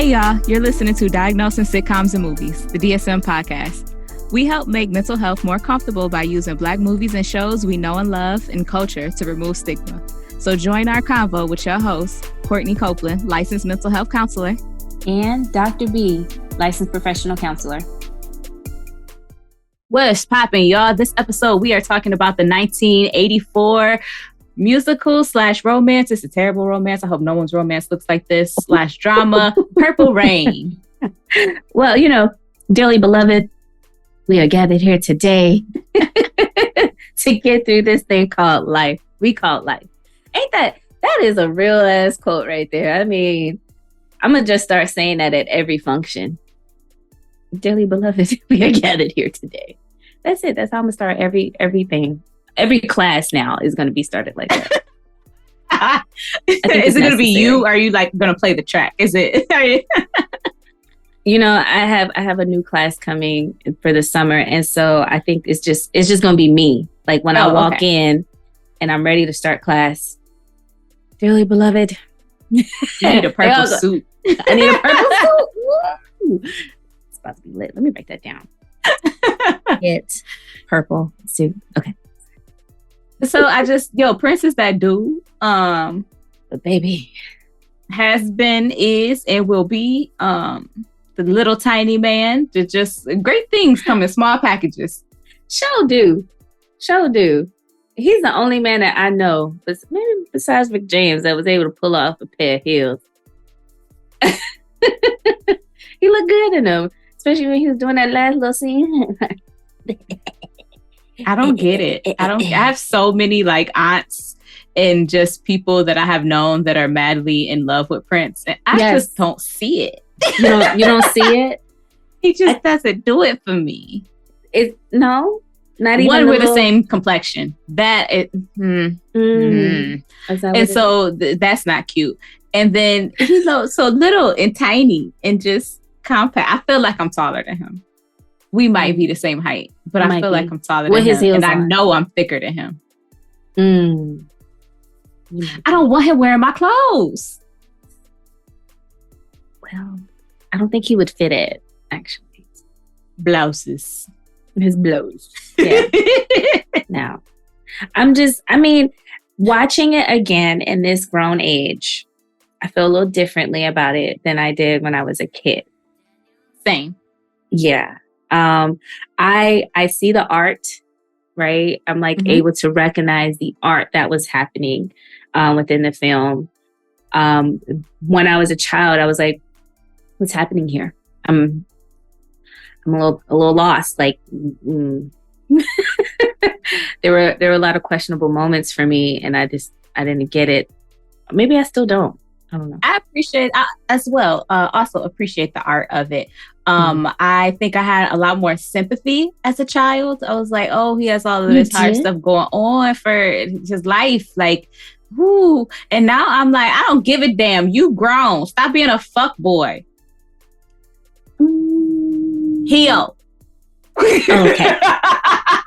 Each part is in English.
Hey y'all, you're listening to Diagnosing Sitcoms and Movies, the DSM podcast. We help make mental health more comfortable by using Black movies and shows we know and love and culture to remove stigma. So join our convo with your host, Courtney Copeland, licensed mental health counselor, and Dr. B, licensed professional counselor. What's poppin', y'all? This episode, we are talking about the 1984 musical / romance. It's a terrible romance. I hope no one's romance looks like this / drama, Purple Rain. Well, dearly beloved, we are gathered here today to get through this thing called life. We call it life. Ain't that is a real ass quote right there. I mean, I'm going to just start saying that at every function. Dearly beloved, we are gathered here today. That's it. That's how I'm going to start everything. Every class now is going to be started like that. Is it going to be you? Or are you like going to play the track? Is it? I have a new class coming for the summer. And so I think it's just going to be me. Like when I walk in and I'm ready to start class, dearly beloved, you need a purple suit. I need a purple suit. Woo. It's about to be lit. Let me write that down. Get purple suit. Okay. So Prince is that dude. But baby has been, is, and will be the little tiny man. Just great things come in small packages. Show do. He's the only man that I know, but maybe besides Rick James, that was able to pull off a pair of heels. He looked good in them, especially when he was doing that last little scene. I don't get it. I have so many like aunts and just people that I have known that are madly in love with Prince. And I just don't see it. You don't see it? He just doesn't do it for me. Not even one with the same complexion. And so that's not cute. And then he's so little and tiny and just compact. I feel like I'm taller than him. We might be the same height, but I feel like I'm taller than him. And I know I'm thicker than him. I don't want him wearing my clothes. Well, I don't think he would fit it, actually. Blouses. His blouse. Yeah. Now, watching it again in this grown age, I feel a little differently about it than I did when I was a kid. Same. Yeah. I see the art, right? I'm able to recognize the art that was happening within the film. When I was a child, I was like, what's happening here? I'm a little lost. Like, there were a lot of questionable moments for me, and I didn't get it. Maybe I still don't. I don't know. I appreciate as well. Also appreciate the art of it. I think I had a lot more sympathy as a child. I was like, oh, he has all of this hard stuff going on for his life. Like, whoo. And now I'm like, I don't give a damn. You grown. Stop being a fuck boy. Heel.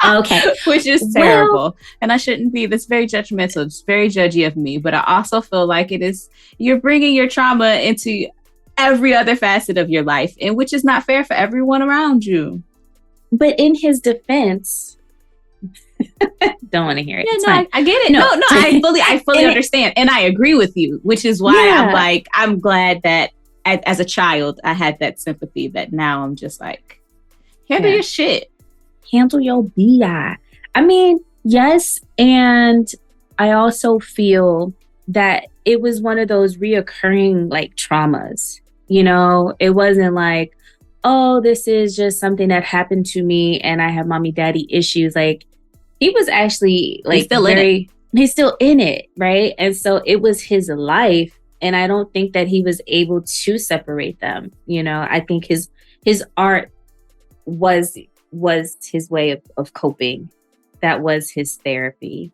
Okay. Which is terrible. Well, and I shouldn't be. That's very judgmental. It's very judgy of me. But I also feel like you're bringing your trauma into every other facet of your life, and which is not fair for everyone around you. But in his defense, don't want to hear it. Yeah, I get it. No, I fully understand. And I agree with you, which is why I'm glad that as a child, I had that sympathy that now I'm just like, handle your shit. Handle your BI. I mean, yes. And I also feel that it was one of those reoccurring like traumas. It wasn't like, oh, this is just something that happened to me and I have mommy daddy issues. Like, he was actually like he's still in it, right? And so it was his life. And I don't think that he was able to separate them. I think his art was his way of coping. That was his therapy.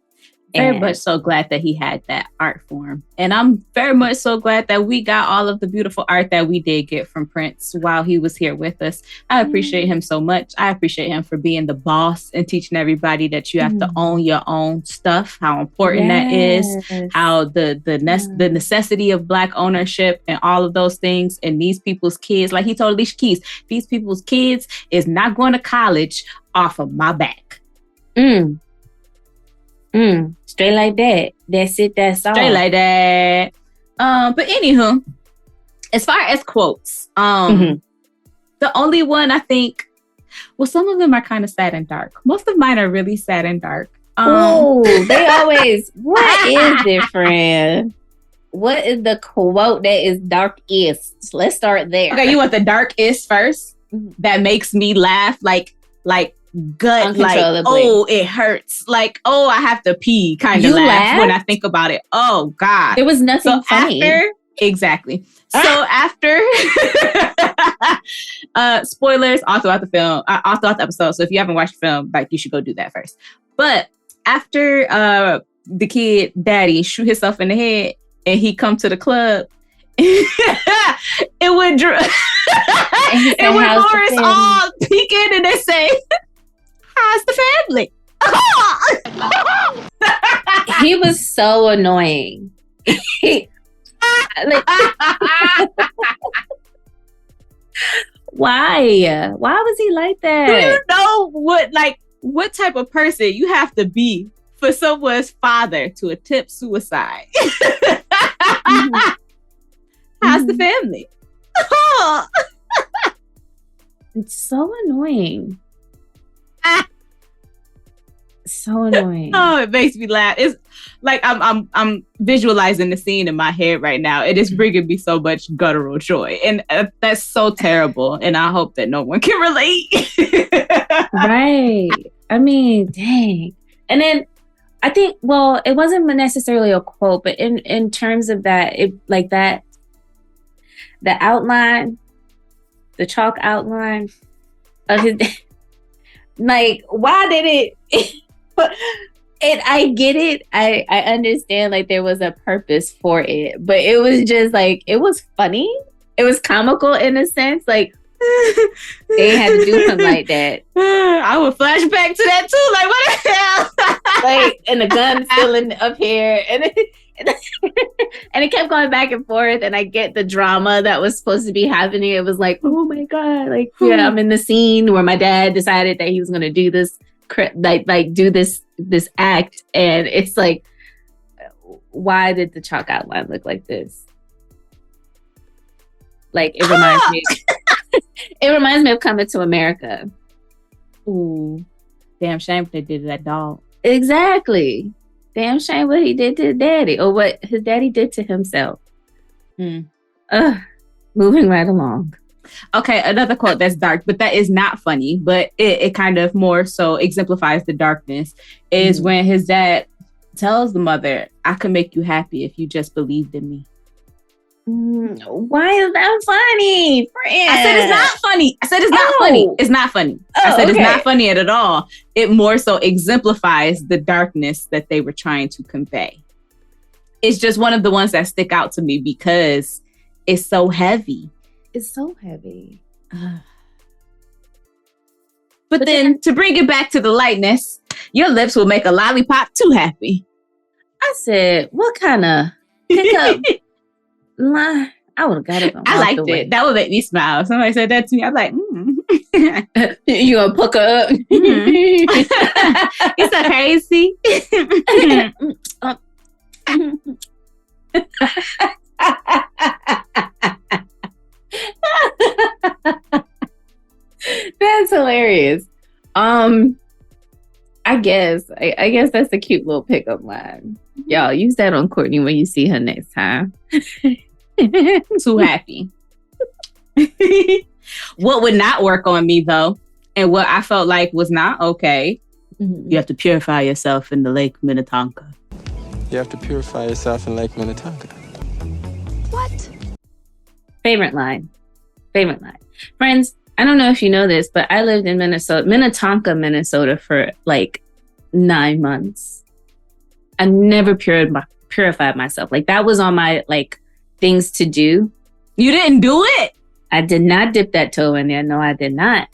Very much so glad that he had that art form. And I'm very much so glad that we got all of the beautiful art that we did get from Prince while he was here with us. I appreciate him so much. I appreciate him for being the boss and teaching everybody that you have to own your own stuff, how important that is, how the necessity of Black ownership and all of those things. And these people's kids, like he told Alicia Keys, these people's kids is not going to college off of my back. Straight like that. That's it. That's all. Straight like that. But anywho, as far as quotes, the only one I think, well, some of them are kind of sad and dark. Most of mine are really sad and dark. They always. What is it, friend? What is the quote that is darkest? Let's start there. Okay, you want the darkest first? That makes me laugh, like gut, like, oh, it hurts, like, oh, I have to pee kind of laugh when I think about it. Oh God, there was nothing funny. Exactly. So after spoilers all throughout the film, all throughout the episode, so if you haven't watched the film, like, you should go do that first. But after the kid daddy shoot himself in the head and he come to the club, it would it would Morris all peeking and they say, how's the family? He was so annoying. Why? Why was he like that? Do you know what type of person you have to be for someone's father to attempt suicide? How's the family? It's so annoying. So annoying. Oh, it makes me laugh. It's like I'm visualizing the scene in my head right now. It is bringing me so much guttural joy, and that's so terrible. And I hope that no one can relate. Right. I mean, dang. And then I think, well, it wasn't necessarily a quote, but in terms of that, it like that, the outline, the chalk outline of his, like, why did it? And I get it. I understand, like, there was a purpose for it, but it was just like, it was funny. It was comical in a sense. Like, they had to do something like that. I would flash back to that too. Like, what the hell? Like, and the gun still up here, and it kept going back and forth. And I get the drama that was supposed to be happening. It was like, oh my God, like, yeah, I'm in the scene where my dad decided that he was going to do this, like do this act, and it's like, why did the chalk outline look like this? Like, it reminds me. It reminds me of Coming to America. Ooh, damn shame what they did to that dog. Exactly. Damn shame what he did to his daddy, or what his daddy did to himself. Moving right along. Okay, another quote that's dark, but that is not funny, but it kind of more so exemplifies the darkness, is when his dad tells the mother, I could make you happy if you just believed in me. Why is that funny, friend? I said it's not funny. I said it's not funny. It's not funny. I said it's not funny at all. It more so exemplifies the darkness that they were trying to convey. It's just one of the ones that stick out to me because it's so heavy. It's so heavy. But then to bring it back to the lightness, your lips will make a lollipop too happy. I said, what kind of pickup line? I would have got it. I liked it. That would make me smile. Somebody said that to me. I'm like, You gonna pucker up? It's so crazy. That's hilarious. I guess that's a cute little pickup line. Y'all use that on Courtney when you see her next time. Too happy. What would not work on me though, and what I felt like was not okay, you have to purify yourself in the Lake Minnetonka. You have to purify yourself in Lake Minnetonka. What? Favorite line. Friends, I don't know if you know this, but I lived in Minnesota, for like 9 months. I never purified myself. Like that was on my like things to do. You didn't do it? I did not dip that toe in there. No, I did not.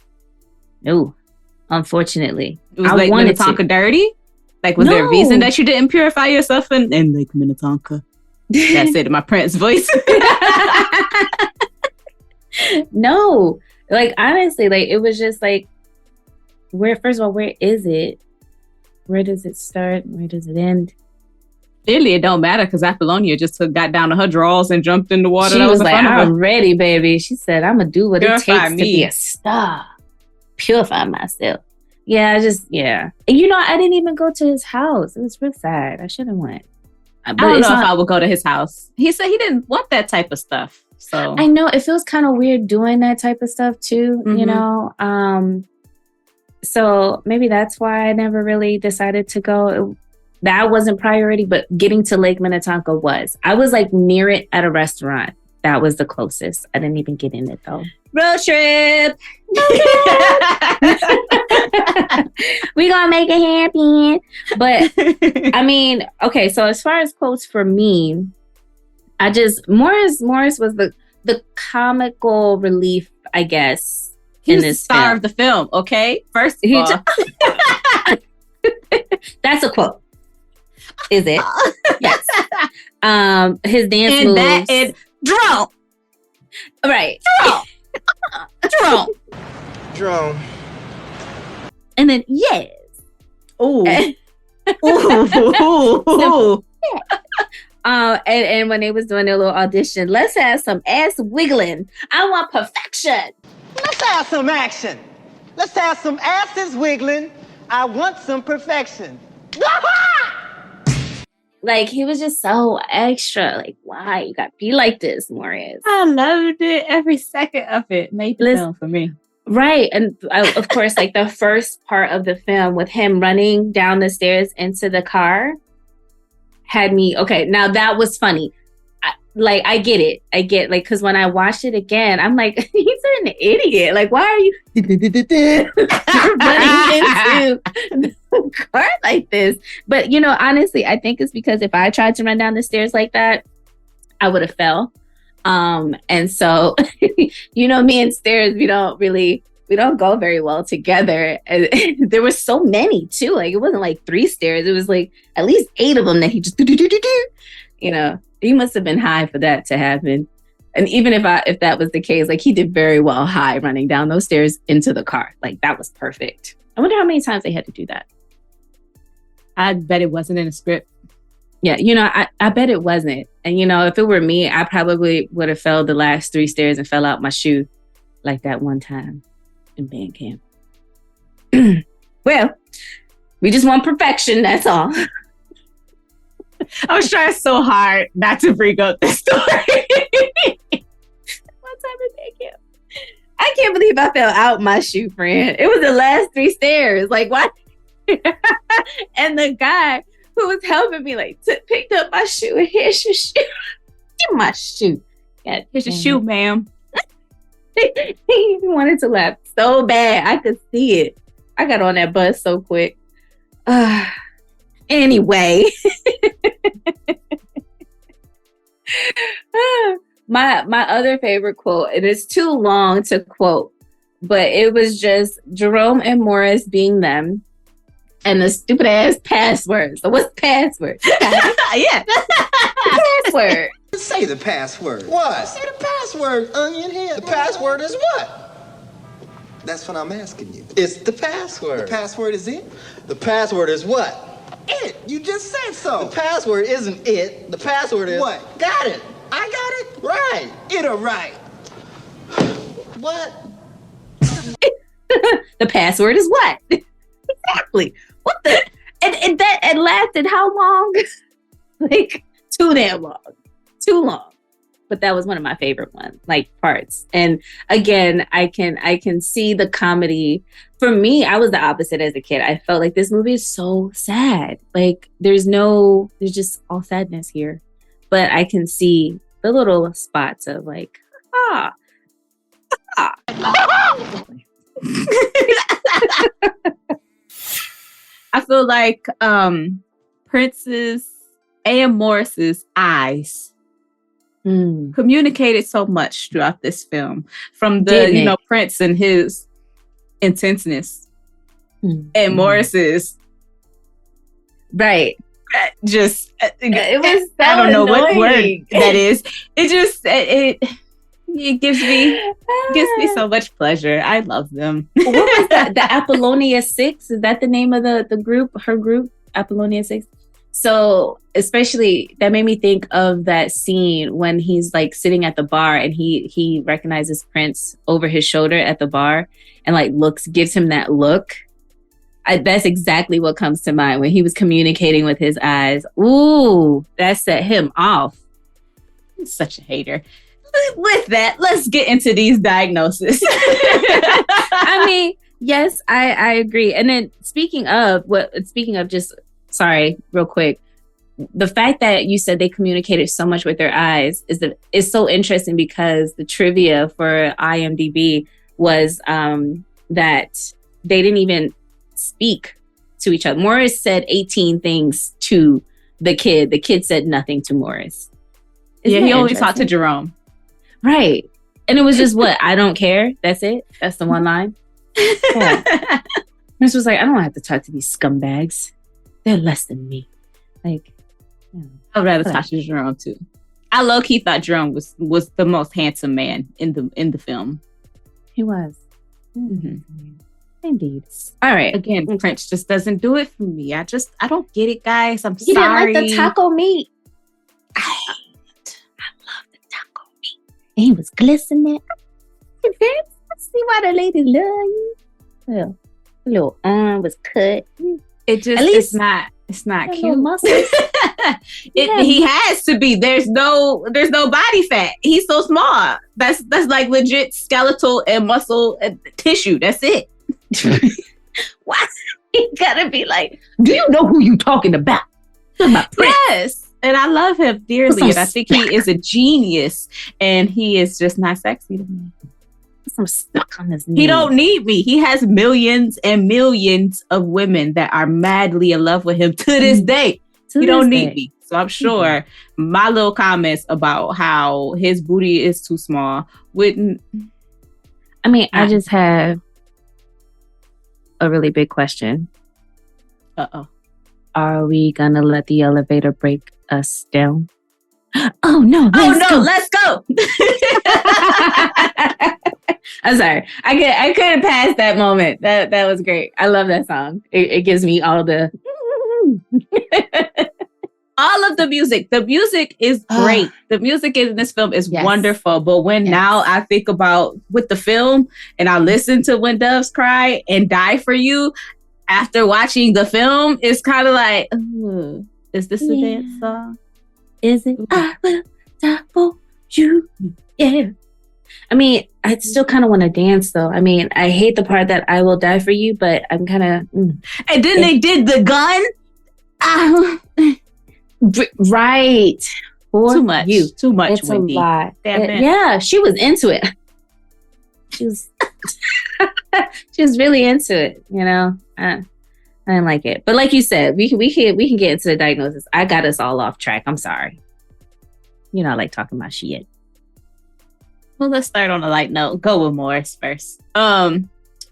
No, unfortunately. It was Lake Minnetonka dirty? Like, was there a reason that you didn't purify yourself in Lake Minnetonka? That's it in my Prince voice. No, like honestly, like it was just like, first of all, where is it? Where does it start? Where does it end? Clearly, it don't matter because Apollonia just got down to her drawers and jumped in the water. She was like, I'm ready, baby. She said, I'm going to do what it takes to be a star. Purify myself. Yeah, And you know, I didn't even go to his house. It was real sad. I should have went. I don't know if I would go to his house. He said he didn't want that type of stuff. So I know it feels kind of weird doing that type of stuff too, you know? So maybe that's why I never really decided to go. That wasn't priority, but getting to Lake Minnetonka was. I was like near it at a restaurant. That was the closest. I didn't even get in it though. Road trip. We gonna make it happen. But I mean, okay, so as far as quotes for me, Morris was the comical relief, I guess. He's the star of the film, okay? First of all. That's a quote. Is it? Yes. His dance and moves. That is drone. Right. Drone. And then yes. Ooh. Ooh. And when they was doing their little audition, let's have some ass wiggling. I want perfection. Let's have some action. Let's have some asses wiggling. I want some perfection. Like, he was just so extra. Like, why? You got to be like this, Morris. I loved it. Every second of it made the film for me. Right. And of course, like the first part of the film with him running down the stairs into the car had me, okay, now that was funny. I get it. Like, because when I watched it again, I'm like, he's an idiot. Like, why are you running into the car like this? But, you know, honestly, I think it's because if I tried to run down the stairs like that, I would have fell. And so, you know, me and stairs, we don't go very well together. And there were so many too. Like, it wasn't like 3 stairs. It was like at least 8 of them that he just, you know. He must have been high for that to happen. And even if that was the case, like, he did very well high running down those stairs into the car. Like, that was perfect. I wonder how many times they had to do that. I bet it wasn't in the script. Yeah, you know, I bet it wasn't. And, you know, if it were me, I probably would have fell the last 3 stairs and fell out my shoe like that one time in band camp. Well, we just want perfection, that's all. I was trying so hard not to bring up this story. One time in band camp. I can't believe I fell out my shoe, friend. It was the last 3 stairs. Like, what? And the guy who was helping me, like, picked up my shoe and here's your shoe. Get my shoe. God, here's your shoe, ma'am. He wanted to laugh so bad. I could see it. I got on that bus so quick. Anyway. My other favorite quote, and it's too long to quote, but it was just Jerome and Morris being them and the stupid ass password. So what's password? Yeah. Password. Say the password. What? Say the password, onion head. The password is what? That's what I'm asking you. It's the password. The password is it? The password is what? It. You just said so. The password isn't it. The password is... What? Got it. I got it? Right. It or right? What? The password is what? Exactly. What the? And that it lasted how long? Like, too damn long. Too long. But that was one of my favorite ones, like, parts. And again, I can see the comedy. For me, I was the opposite as a kid. I felt like this movie is so sad. Like, there's just all sadness here. But I can see the little spots of like, I feel like Prince's and Morris's eyes communicated so much throughout this film, from the Prince and his intenseness and Morris's just it was so I don't know annoying. what word that is. It just it gives me so much pleasure. I love them. What was that? The Apollonia 6? Is that the name of the group? Her group, Apollonia 6. So especially that made me think of that scene when he's like sitting at the bar and he recognizes Prince over his shoulder at the bar and like gives him that look. That's exactly what comes to mind when he was communicating with his eyes. Ooh, that set him off. I'm such a hater. With that, let's get into these diagnoses. I mean, yes, I agree. And then speaking of just, sorry, real quick, the fact that you said they communicated so much with their eyes is so interesting, because the trivia for IMDb was that they didn't even speak to each other. Morris said 18 things to the kid. The kid said nothing to Morris. He only talked to Jerome. Right. And it was just what? I don't care. That's it. That's the one line. Yeah. Prince was like, I don't have to talk to these scumbags. They're less than me. Like, I'd rather talk to Jerome too. I low-key thought Jerome was the most handsome man in the film. He was. Mm-hmm. Indeed. All right. Again, Prince just doesn't do it for me. I don't get it, guys. I'm sorry. Didn't like the taco meat. I love the taco meat. And he was glistening. I see why the ladies love you. Well, the little arm was cut. It just it's not cute. He has to be. There's no body fat. He's so small. That's like legit skeletal and muscle and tissue. That's it. Why he gotta be like, do you know who you talking about? Yes, and I love him dearly, and I think he is a genius, and he is just not sexy to me. I'm stuck on this knee. He don't need me. He has millions and millions of women that are madly in love with him to this day. He don't need me. So I'm sure my little comments about how his booty is too small wouldn't. I mean, I just have a really big question. Uh-oh. Are we gonna let the elevator break us down? Oh no! Let's go. I'm sorry. I couldn't pass that moment. That was great. I love that song. It gives me all the all of the music. The music is great. The music in this film is wonderful. But now I think about with the film and I listen to When Doves Cry and Die For You after watching the film, it's kind of like, is this a dance song? Is it? I will die for you. Yeah. I mean, I still kind of want to dance though. I mean, I hate the part that I will die for you, but I'm kind of. And then they did the gun. Right. For too much. You. Too much. It's Wendy. a lot. Yeah, she was into it. She was. She was really into it. You know, I didn't like it. But like you said, we can get into the diagnosis. I got us all off track. I'm sorry. You know, I like talking about shit. Well, let's start on a light note. Go with Morris first.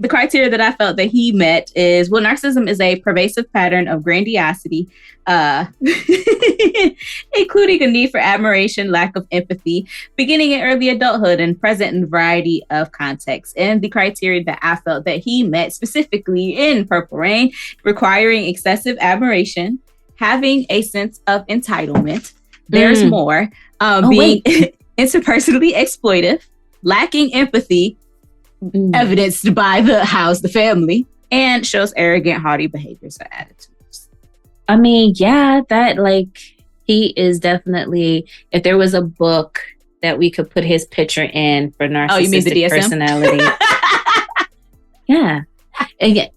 The criteria that I felt that he met is, well, narcissism is a pervasive pattern of grandiosity, including a need for admiration, lack of empathy, beginning in early adulthood and present in a variety of contexts. And the criteria that I felt that he met specifically in Purple Rain, requiring excessive admiration, having a sense of entitlement, there's more, being interpersonally exploitive, lacking empathy, evidenced by the family, and shows arrogant, haughty behaviors or attitudes. I mean, yeah, that like he is definitely. If there was a book that we could put his picture in for narcissistic you mean the DSM? Personality,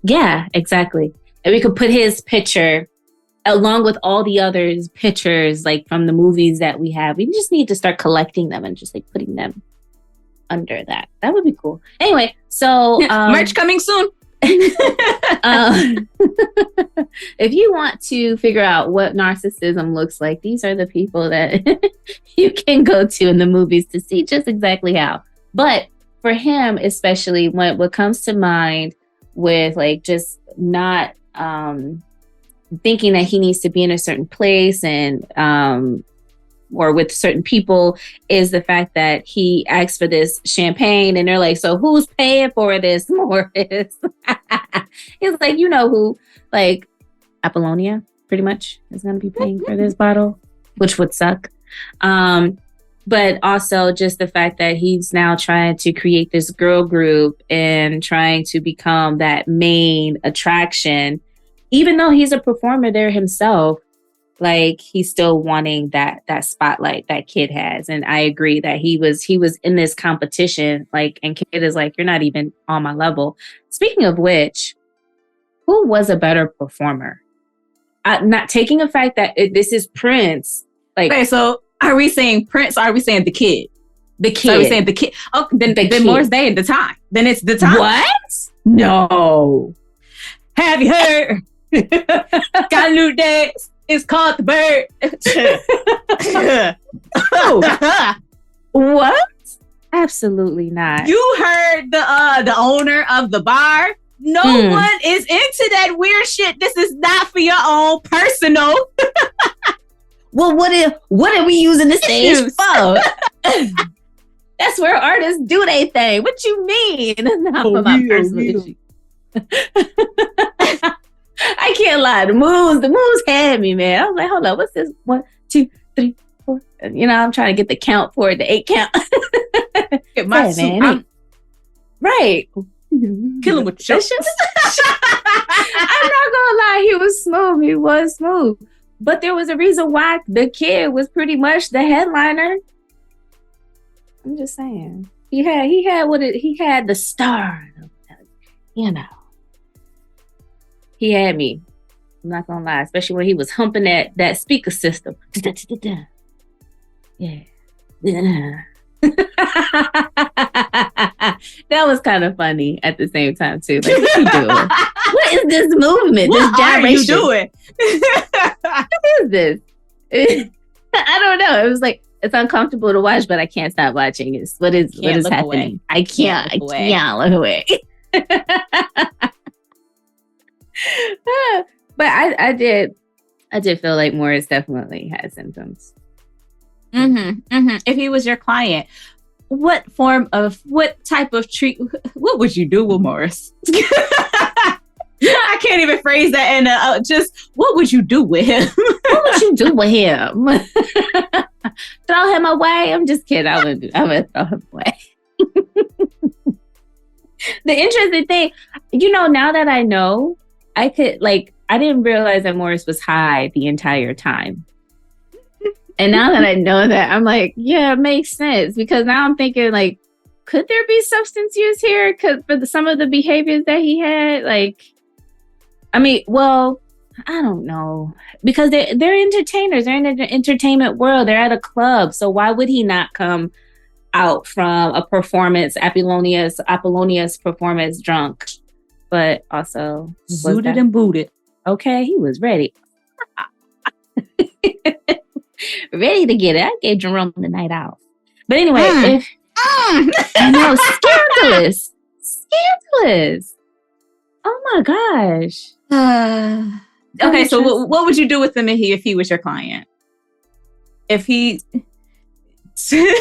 yeah, exactly. And we could put his picture along with all the others pictures like from the movies that we have. We just need to start collecting them and just like putting them under that. That would be cool. Anyway, so merch coming soon. If you want to figure out what narcissism looks like, these are the people that you can go to in the movies to see just exactly how. But for him, especially, what comes to mind with like just not thinking that he needs to be in a certain place and or with certain people is the fact that he asked for this champagne and they're like, so who's paying for this, Morris? He's like, you know who, like Apollonia pretty much is going to be paying for this bottle, which would suck. But also just the fact that he's now trying to create this girl group and trying to become that main attraction, even though he's a performer there himself. Like he's still wanting that spotlight that Kid has. And I agree that he was in this competition, like, and Kid is like, you're not even on my level. Speaking of which, who was a better performer? Not taking the fact that this is Prince. Like, okay, so are we saying Prince or are we saying the Kid? The Kid. So are we saying the Kid? Oh, then Morris Day at the time. Then it's the time. What? No. Have you heard? Got a new dance. It's called The Bird. Oh. What? Absolutely not. You heard the owner of the bar. No one is into that weird shit. This is not for your own personal. Well, what are we using the stage for? That's where artists do their thing. What you mean? Not for my personal issue. I can't lie. The moves had me, man. I was like, hold on, what's this? 1, 2, 3, 4. You know, I'm trying to get the count for it, the 8 count. Get my suit. Right. Kill him with the shit. I'm not gonna lie, he was smooth. He was smooth. But there was a reason why the Kid was pretty much the headliner. I'm just saying. He had the star. You know. He had me. I'm not gonna lie, especially when he was humping that speaker system. Yeah. That was kind of funny at the same time too. Like, what you doing? What is this movement? This gyration? What are you doing? What is this? I don't know. It was like, it's uncomfortable to watch, but I can't stop watching. What is happening? Away. I can't look away. But I did feel like Morris definitely had symptoms. If he was your client, what type of treat? What would you do with Morris? I can't even phrase that. And just what would you do with him? What would you do with him? Throw him away? I'm just kidding. I would throw him away. The interesting thing, now that I know, I didn't realize that Morris was high the entire time. And now that I know that, I'm like, yeah, it makes sense. Because now I'm thinking, like, could there be substance use here? For some of the behaviors that he had? Like, I mean, well, I don't know. Because they're entertainers. They're in the entertainment world. They're at a club. So why would he not come out from a performance, Apollonia's performance drunk? But also... Zooted and booted. Okay, he was ready. Ready to get it. I gave Jerome the night off. But anyway, I know, scandalous. Oh my gosh. Okay, so what would you do with him if he was your client? If he skipped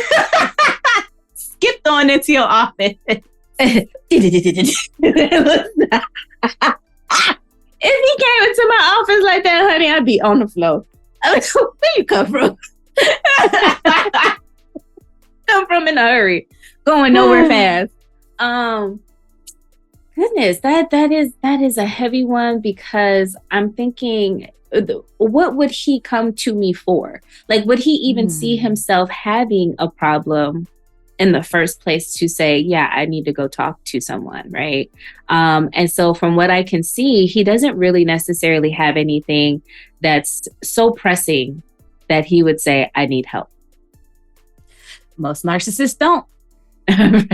on into your office. If he came into my office like that, honey, I'd be on the floor. Where you come from? Come from in a hurry, going nowhere fast. Goodness, that is a heavy one, because I'm thinking, what would he come to me for? Like, would he even see himself having a problem in the first place to say, yeah, I need to go talk to someone, right? And so from what I can see, he doesn't really necessarily have anything that's so pressing that he would say, I need help. Most narcissists don't. I didn't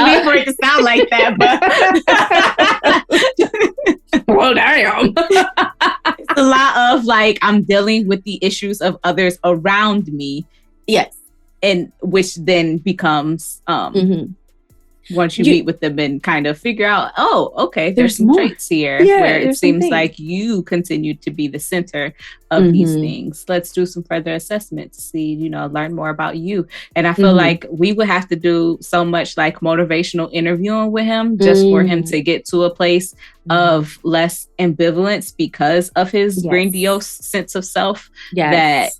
mean for it to sound like that, but damn. It's a lot of like, I'm dealing with the issues of others around me. Yes. And which then becomes once you meet with them and kind of figure out, oh, okay, there's some traits here where it seems like you continue to be the center of these things. Let's do some further assessment to see, learn more about you. And I feel like we would have to do so much like motivational interviewing with him just for him to get to a place of less ambivalence because of his grandiose sense of self that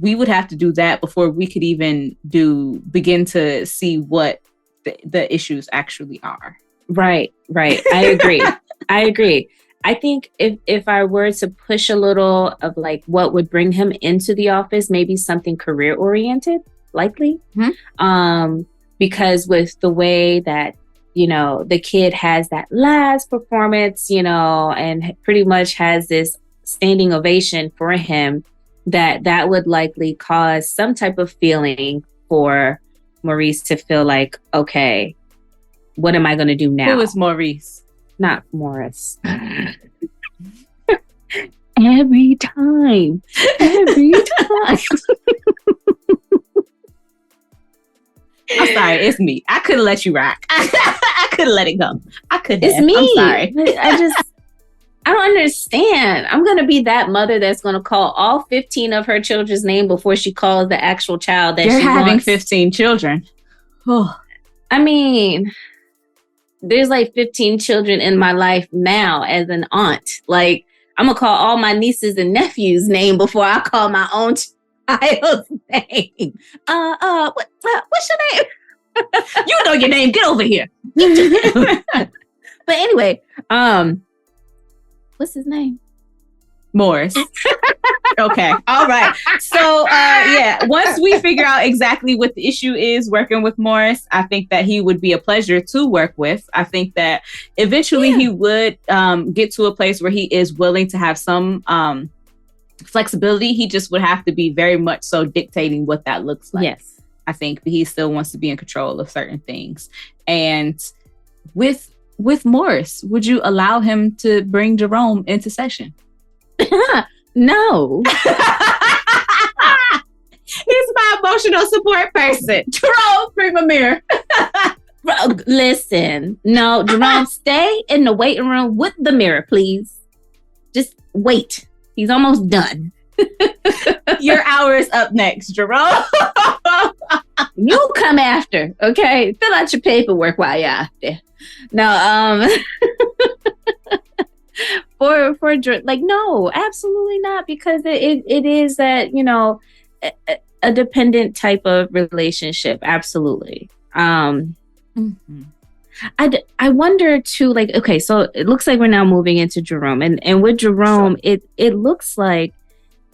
we would have to do that before we could even begin to see what the issues actually are. Right. I agree. I think if I were to push a little of like what would bring him into the office, maybe something career oriented, likely. Because with the way that, the kid has that last performance, and pretty much has this standing ovation for him, that would likely cause some type of feeling for Maurice to feel like, okay, what am I going to do now? Who is Maurice? Not Morris. Every time. I'm sorry, it's me. I couldn't let you rock. I couldn't let it go. I couldn't. It's me. I'm sorry. I don't understand. I'm going to be that mother that's going to call all 15 of her children's name before she calls the actual child that You're she having wants. 15 children. I mean, there's like 15 children in my life now as an aunt. Like, I'm going to call all my nieces and nephews' name before I call my own child's name. What's your name? You know your name. Get over here. But anyway, what's his name? Morris. Okay. All right. So, once we figure out exactly what the issue is working with Morris, I think that he would be a pleasure to work with. I think that eventually he would get to a place where he is willing to have some flexibility. He just would have to be very much so dictating what that looks like. Yes. I think he still wants to be in control of certain things. And with Morris, would you allow him to bring Jerome into session? No. He's my emotional support person. Jerome, bring a mirror. Listen, no, Jerome, stay in the waiting room with the mirror, please. Just wait. He's almost done. Your hour is up next, Jerome. You come after, okay? Fill out your paperwork while you're out there. No, for like, no, absolutely not, because it is that, a dependent type of relationship. Absolutely. I wonder too, like, okay, so it looks like we're now moving into Jerome, and with Jerome, it looks like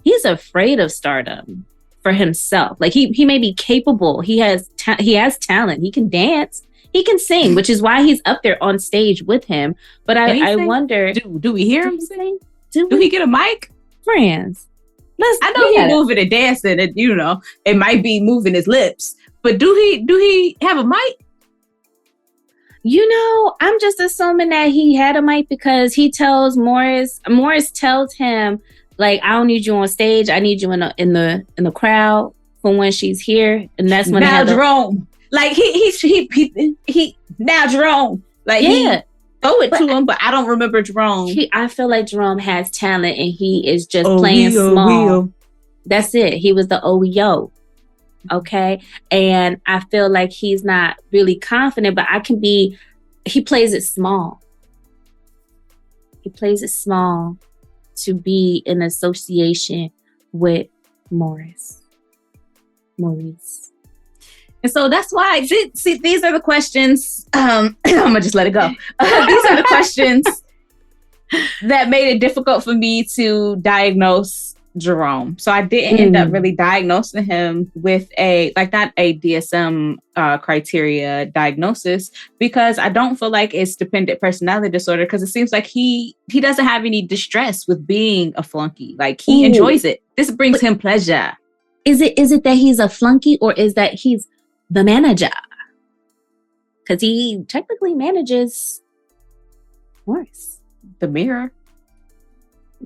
he's afraid of stardom for himself. Like he may be capable. He has talent. He can dance. He can sing, which is why he's up there on stage with him. But I wonder, do we hear him sing? Do he get a mic? Friends, I know he's moving and dancing, and it might be moving his lips. But do he have a mic? I'm just assuming that he had a mic because he tells Morris tells him, like, I don't need you on stage. I need you in the crowd for when she's here. And that's when now Jerome. Like he now Jerome. Like he throw it to him, but I don't remember Jerome. I feel like Jerome has talent and he is just playing small. That's it. He was the OEO. Okay. And I feel like he's not really confident, but he plays it small. He plays it small to be in association with Maurice. And so that's why, see, these are the questions. I'm going to just let it go. These are the questions that made it difficult for me to diagnose Jerome. So I didn't end up really diagnosing him with not a DSM criteria diagnosis, because I don't feel like it's dependent personality disorder, because it seems like he doesn't have any distress with being a flunky. Like he enjoys it. This brings him pleasure. Is it that he's a flunky, or is that he's the manager? Because he technically manages Morris. The mirror.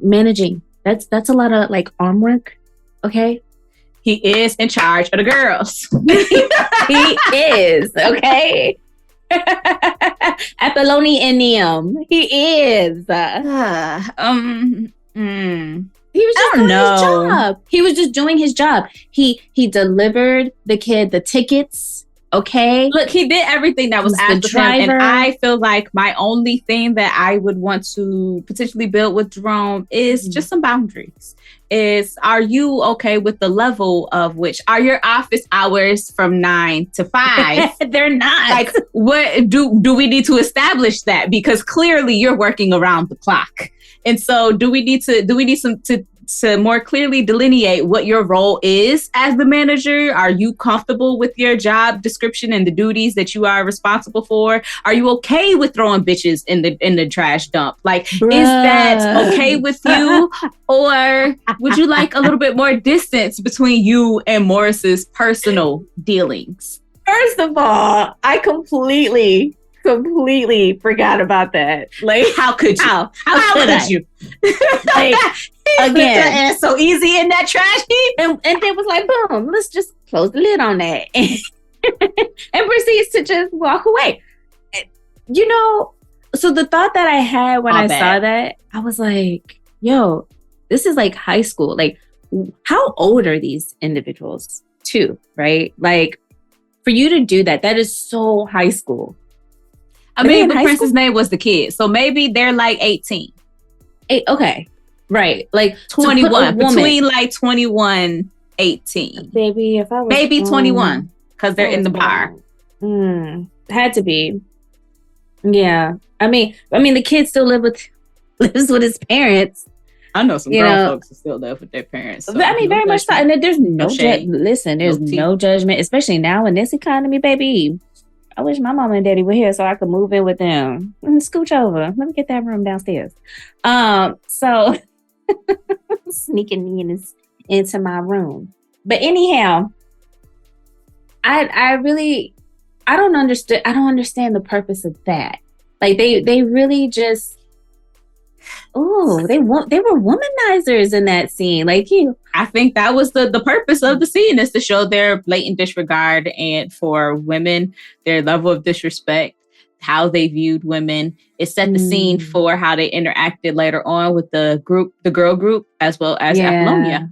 managing. That's a lot of like arm work. Okay. He is in charge of the girls. He is, okay? Apolloni and them. He is. He was just doing his job. He was just doing his job. He delivered the kid the tickets. Okay. Look, he did everything that was asked of him. And I feel like my only thing that I would want to potentially build with Jerome is just some boundaries. Are you okay with the level of which are your office hours from 9 to 5? They're not. Like, what do we need to establish that? Because clearly you're working around the clock. And so do we need to more clearly delineate what your role is as the manager? Are you comfortable with your job description and the duties that you are responsible for? Are you okay with throwing bitches in the trash dump? Like, Bruh. Is that okay with you? Or would you like a little bit more distance between you and Morris's personal dealings? First of all, I completely forgot about that. Like, how could you? How could you? Like, again, it's so easy in that trash heap. And it was like, boom, let's just close the lid on that. And proceeds to just walk away. You know, so the thought that I had when I saw that, I was like, yo, this is like high school. Like, how old are these individuals too, right? Like, for you to do that is so high school. I mean, but Prince's name was the kid. So maybe they're like 18. Okay. Right. Like 21. Between like 21, 18. Baby, if I was maybe 21. Because they're in the bar. Had to be. Yeah. I mean, the kid still lives with his parents. I know some grown folks who still live with their parents. So I mean, very much so. And there's no listen, there's no judgment, especially now in this economy, baby. I wish my mom and daddy were here so I could move in with them. Scooch over. Let me get that room downstairs. So sneaking me into my room. But anyhow, I don't understand the purpose of that. Like they really just they were womanizers in that scene. Like I think that was the purpose of the scene, is to show their blatant disregard and for women, their level of disrespect, how they viewed women. It set the scene for how they interacted later on with the girl group, as well as Apollonia.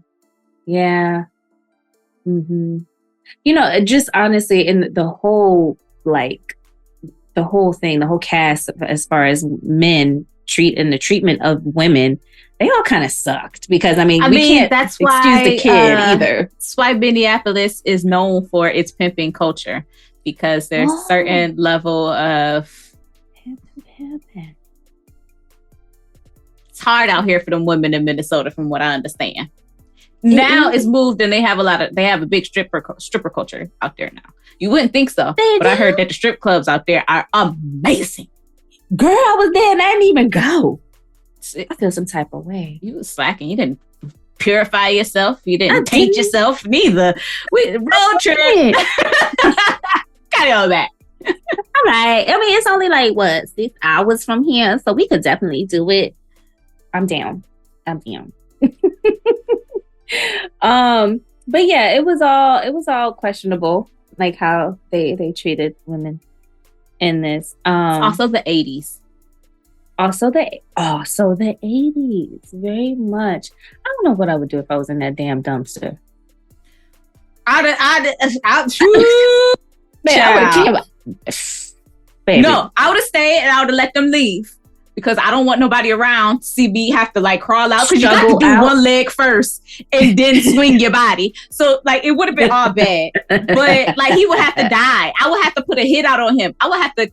Yeah. Mm-hmm. You know, just honestly, in the whole thing, the whole cast, as far as men and the treatment of women, they all kind of sucked, because we can't excuse the kid either. That's why Minneapolis is known for its pimping culture, because there's a certain level of it's hard out here for them women in Minnesota, from what I understand. Now it's moved, and they have a big stripper culture out there now. You wouldn't think so, but I heard that the strip clubs out there are amazing. Girl, I was there and I didn't even go. I feel some type of way. You was slacking. You didn't purify yourself. You didn't taint yourself neither. Road trip. Got all that. All right. I mean, it's only like 6 hours from here, so we could definitely do it. I'm down. But yeah, it was all questionable, like how they treated women in this. Also the 80s. Also the 80s, very much. I don't know what I would do if I was in that damn dumpster. I would have stayed and I would have let them leave, because I don't want nobody around to see me have to like crawl out, because you got to do one leg first and then swing your body. So like it would have been all bad, but like he would have to die. I would have to put a hit out on him. I would have to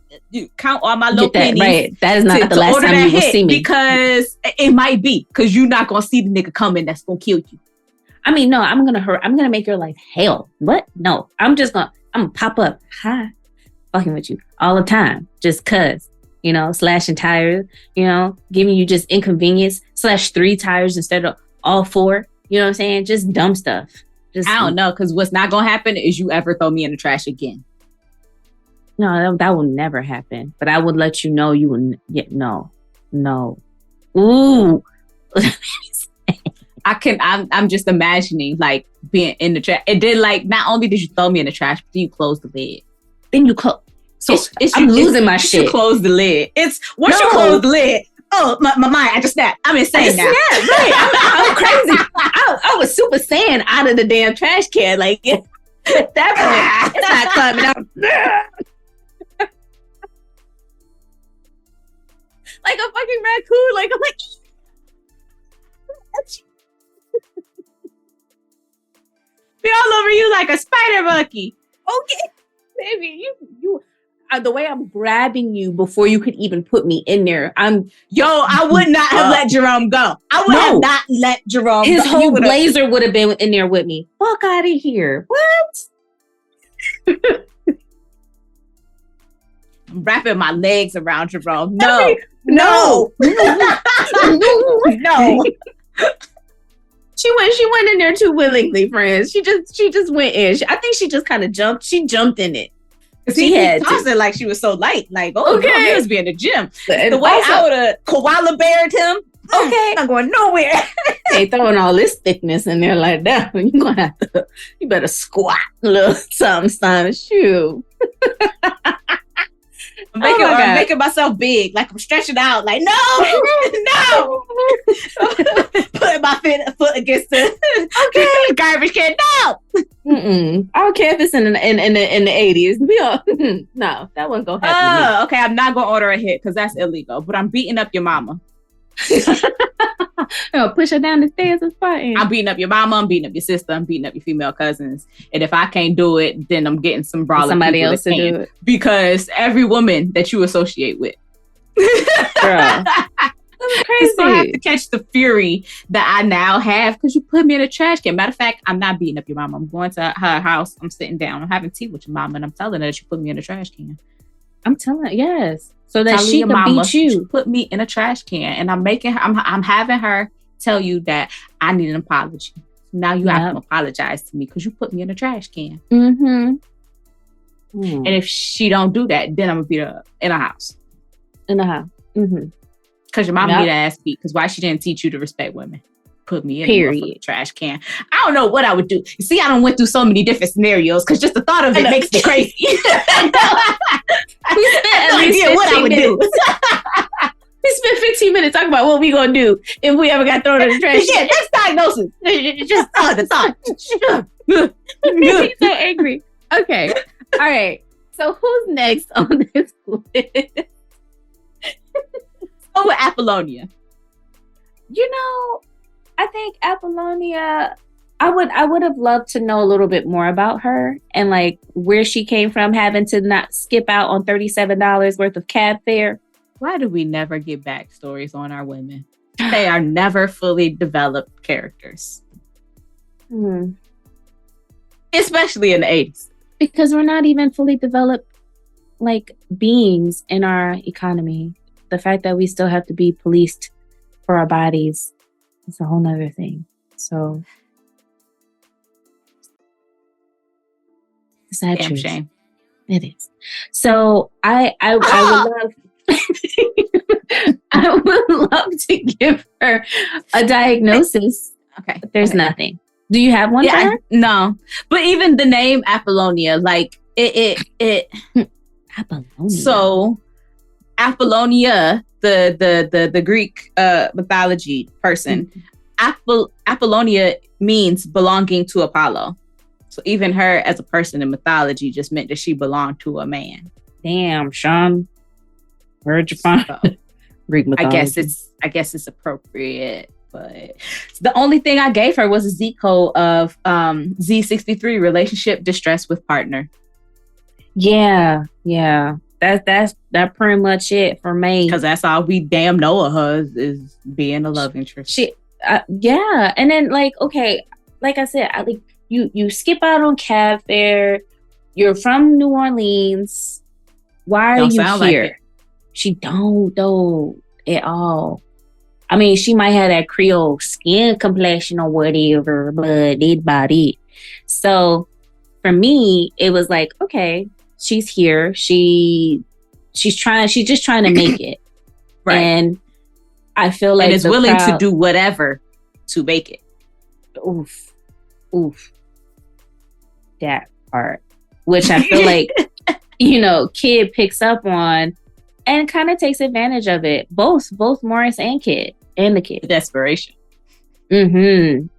count all my little pennies. Right, that is not the last time you will see me, because it might be, because you're not gonna see the nigga coming that's gonna kill you. I mean, no, I'm gonna make your life hell. What? No, I'm gonna pop up, hi, fucking with you all the time, just cause. You know, slashing tires, you know, giving you just inconvenience, slash 3 tires instead of all 4. You know what I'm saying? Just dumb stuff. I don't know, because what's not going to happen is you ever throw me in the trash again. No, that will never happen. But I would let you know you will. No. Ooh. I'm just imagining like being in the trash. It did like, not only did you throw me in the trash, but you closed the lid. Then you close. So I'm losing my shit. You close the lid. Once you close the lid. Oh, my mind, I just snapped. I'm insane now. Snapped, right. I'm crazy. I was super saiyan out of the damn trash can. Like, at that point, it's not climbing out. Like a fucking raccoon. Like, I'm like, be all over you like a spider monkey. Okay, baby, you. The way I'm grabbing you before you could even put me in there, I would not have let Jerome go. I would have not let Jerome go. His whole blazer would have been in there with me. Fuck out of here. What? I'm wrapping my legs around Jerome. No. She went in there too willingly, friends. She just went in. I think she just kind of jumped. She jumped in it. She had tossed it like she was so light. Like, okay, he was being in the gym. And the way I would have koala beared him. Okay, not going nowhere. Ain't throwing all this thickness in there like that. You gonna have to. You better squat a little something. Shoot. I'm making myself big, like I'm stretching out. Like no. Putting my foot against the garbage can. No. I don't care if it's in the 80s. No, that wasn't gonna happen to me. Okay, I'm not gonna order a hit because that's illegal. But I'm beating up your mama. Push her down the stairs and fighting. I'm beating up your mama. I'm beating up your sister. I'm beating up your female cousins. And if I can't do it, then I'm getting some brawling somebody else to do it. Because every woman that you associate with, girl. Crazy. So I have to catch the fury that I now have because you put me in a trash can. Matter of fact, I'm not beating up your mama. I'm going to her house. I'm sitting down. I'm having tea with your mama, and I'm telling her that you put me in a trash can. I'm telling her, yes, so that she can beat you. Put me in a trash can, and I'm having her tell you that I need an apology. Now you have to apologize to me because you put me in a trash can. And if she don't do that, then I'm gonna beat her up in a house. Because your mama need ass beat. Because why she didn't teach you to respect women? Put me in a trash can. I don't know what I would do. You see, I done went through so many different scenarios because just the thought of it makes me crazy. What I would do. We spent 15 minutes talking about what we gonna do if we ever got thrown in the trash. Yeah, that's diagnosis. Just the thought. He's so angry. Okay. All right. So who's next on this list? With Apollonia. I think Apollonia, I would have loved to know a little bit more about her and like where she came from, having to not skip out on $37 worth of cab fare. Why do we never get backstories on our women? They are never fully developed characters. Especially in the 80s. Because we're not even fully developed like beings in our economy. The fact that we still have to be policed for our bodies is a whole nother thing. So, it's that damn shame. It is. So I would love, I would love to give her a diagnosis. Okay, but there's nothing. Do you have one? Yeah, no. But even the name Apollonia, like it. Apollonia. So. Apollonia, the Greek mythology person, Apollonia means belonging to Apollo. So even her as a person in mythology just meant that she belonged to a man. Damn, Sean. Where'd you find Greek mythology? I guess it's appropriate, but the only thing I gave her was a Z code of Z63, relationship distress with partner. Yeah. That's pretty much it for me. Because that's all we damn know of her is being a love interest. Yeah. And then okay, like I said, you skip out on cab fare. You're from New Orleans. Why are you here? Like she don't though at all. I mean, she might have that Creole skin complexion or whatever, but it about it. So for me, it was like, okay, she's here. She's just trying to make it. Right. And I feel like and is willing to do whatever to make it. Oof. That part, which I feel like, Kid picks up on and kind of takes advantage of it. Both Morris and Kid and the kid. Desperation. And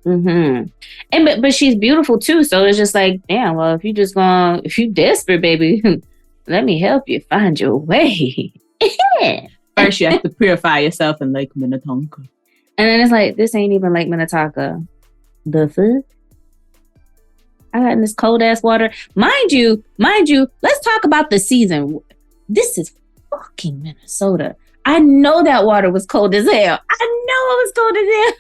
but she's beautiful too. So it's just like, damn, well, if you desperate, baby, let me help you find your way. First, you have to purify yourself in Lake Minnetonka. And then it's like, this ain't even Lake Minnetonka. The fuck? I got in this cold ass water. Mind you, let's talk about the season. This is fucking Minnesota. I know that water was cold as hell. I know it was cold as hell.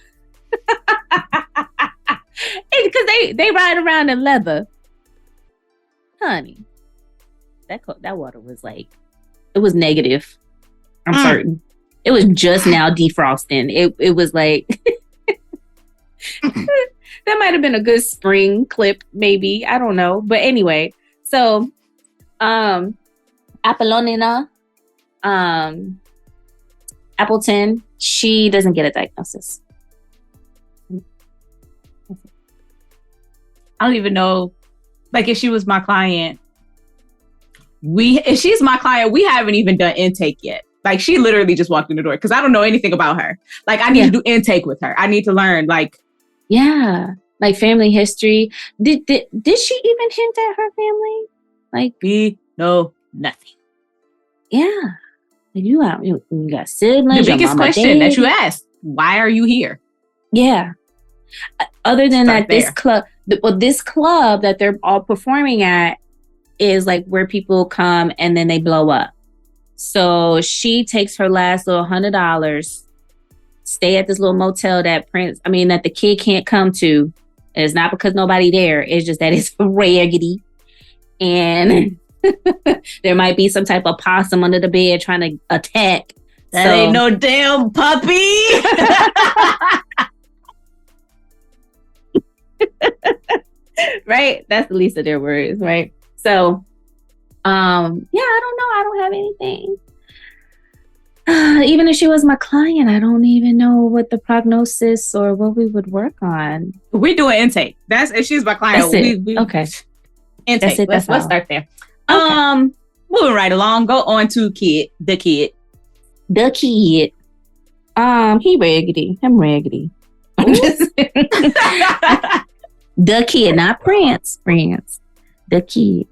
Because they ride around in leather. Honey, that water was like, it was negative. I'm certain. It was just now defrosting. It was like... That might have been a good spring clip, maybe. I don't know. But anyway, so Apollonina Appleton, she doesn't get a diagnosis. I don't even know. Like, if she was my client, if she's my client, we haven't even done intake yet. Like, she literally just walked in the door because I don't know anything about her. Like, I need to do intake with her. I need to learn, like... Yeah, like family history. Did she even hint at her family? Like, we know nothing. Yeah, like you got siblings. The biggest question that you asked: why are you here? Yeah. Other than that, this club that they're all performing at is like where people come and then they blow up. So she takes her last little $100. Stay at this little motel that the kid can't come to. And it's not because nobody there. It's just that it's raggedy. And there might be some type of possum under the bed trying to attack. That ain't no damn puppy. Right? That's the least of their worries, right? So, I don't know. I don't have anything. Even if she was my client, I don't even know what the prognosis or what we would work on. We're doing intake. That's if she's my client. Okay. Intake. Let's start there. Okay. Moving right along. Go on to the kid. He raggedy. I'm raggedy. The kid, not Prince. The kid.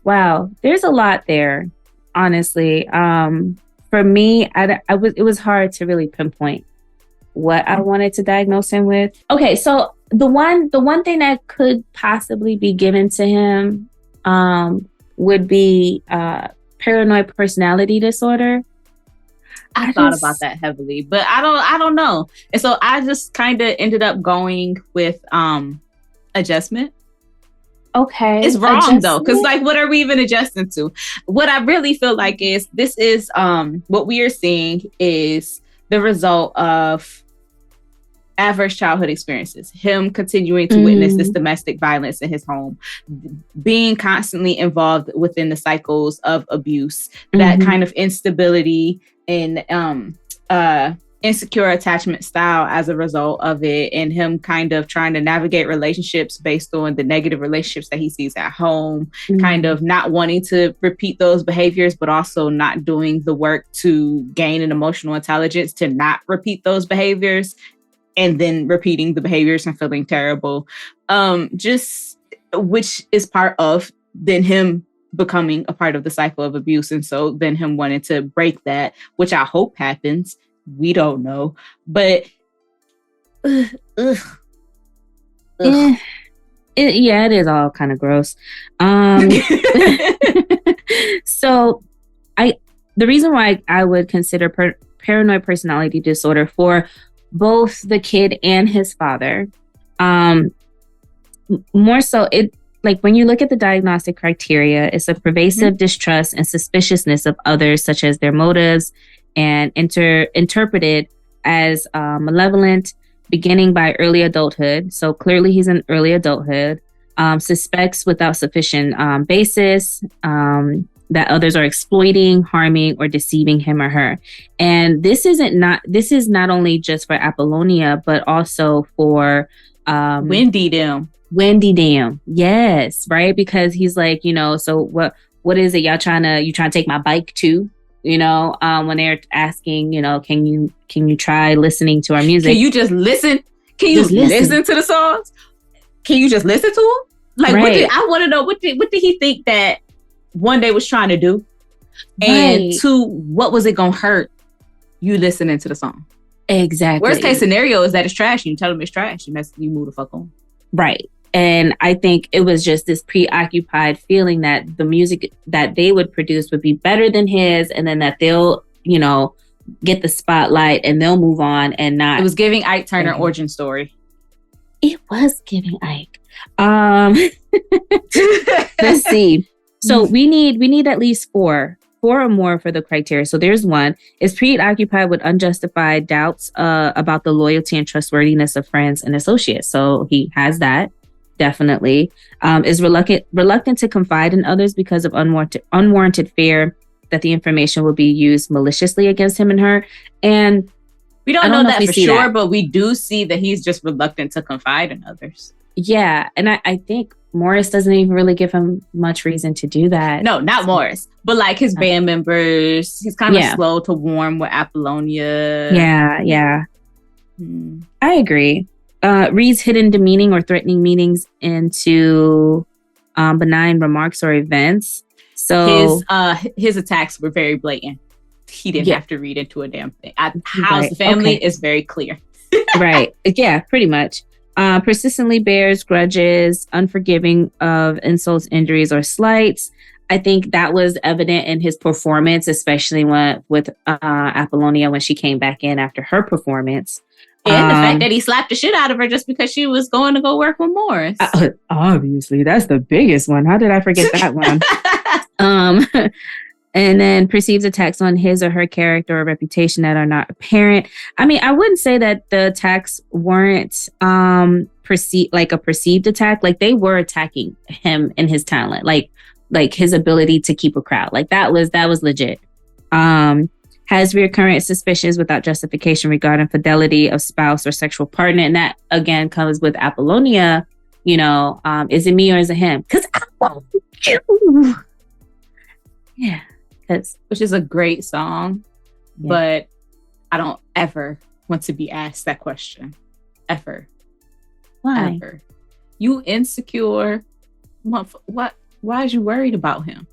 Wow. There's a lot there. Honestly, for me, it was hard to really pinpoint what I wanted to diagnose him with. Okay, so the one thing that could possibly be given to him would be paranoid personality disorder. I thought about that heavily, but I don't know. And so I just kind of ended up going with adjustment. Okay. It's wrong though, because like, what are we even adjusting to? What I really feel like is this is what we are seeing is the result of adverse childhood experiences. Him continuing to witness this domestic violence in his home, being constantly involved within the cycles of abuse, that kind of instability and insecure attachment style as a result of it, and him kind of trying to navigate relationships based on the negative relationships that he sees at home, kind of not wanting to repeat those behaviors, but also not doing the work to gain an emotional intelligence to not repeat those behaviors, and then repeating the behaviors and feeling terrible. Just which is part of then him becoming a part of the cycle of abuse. And so then him wanting to break that, which I hope happens. We don't know, but it is all kind of gross. So the reason why I would consider paranoid personality disorder for both the kid and his father, more so it, like when you look at the diagnostic criteria, it's a pervasive distrust and suspiciousness of others, such as their motives, and interpreted as malevolent, beginning by early adulthood. So clearly he's in early adulthood. Suspects without sufficient basis, that others are exploiting, harming, or deceiving him or her. And this is not only just for Apollonia, but also for Wendy them. Yes, right? Because he's like, so what is it you trying to take my bike too? When they're asking, can you try listening to our music? Can you just listen? Can you just listen to the songs? Can you just listen to them? Like, right. I want to know, what did he think that one day was trying to do? And two, what was it going to hurt you listening to the song? Exactly. Worst case scenario is that it's trash. You tell them it's trash. You move the fuck on. Right. And I think it was just this preoccupied feeling that the music that they would produce would be better than his, and then that they'll, get the spotlight and they'll move on and not. It was giving Ike Turner origin story. It was giving Ike. Let's see. So we need at least four or more for the criteria. So there's one. Is preoccupied with unjustified doubts about the loyalty and trustworthiness of friends and associates. So he has that. Definitely. Is reluctant to confide in others because of unwarranted fear that the information will be used maliciously against him and her. And we don't know that for sure, but we do see that he's just reluctant to confide in others. Yeah. And I think Morris doesn't even really give him much reason to do that. No, not Morris, but like his band members. He's kind of slow to warm with Apollonia. Yeah. I agree. Reads hidden demeaning or threatening meanings into benign remarks or events. So his attacks were very blatant. He didn't have to read into a damn thing. How's the family is very clear. Right. Yeah, pretty much. Persistently bears grudges, unforgiving of insults, injuries, or slights. I think that was evident in his performance, especially with Apollonia when she came back in after her performance. And the fact that he slapped the shit out of her just because she was going to go work with Morris. Obviously, that's the biggest one. How did I forget that one? And then perceives attacks on his or her character or reputation that are not apparent. I mean, I wouldn't say that the attacks weren't perceived attack. Like, they were attacking him and his talent, like his ability to keep a crowd. Like, that was legit. Has recurrent suspicions without justification regarding fidelity of spouse or sexual partner. And that, again, comes with Apollonia. Is it me or is it him? Because I want you. Yeah. Which is a great song, but I don't ever want to be asked that question. Ever. Why? Ever. You insecure. What? Why is you worried about him?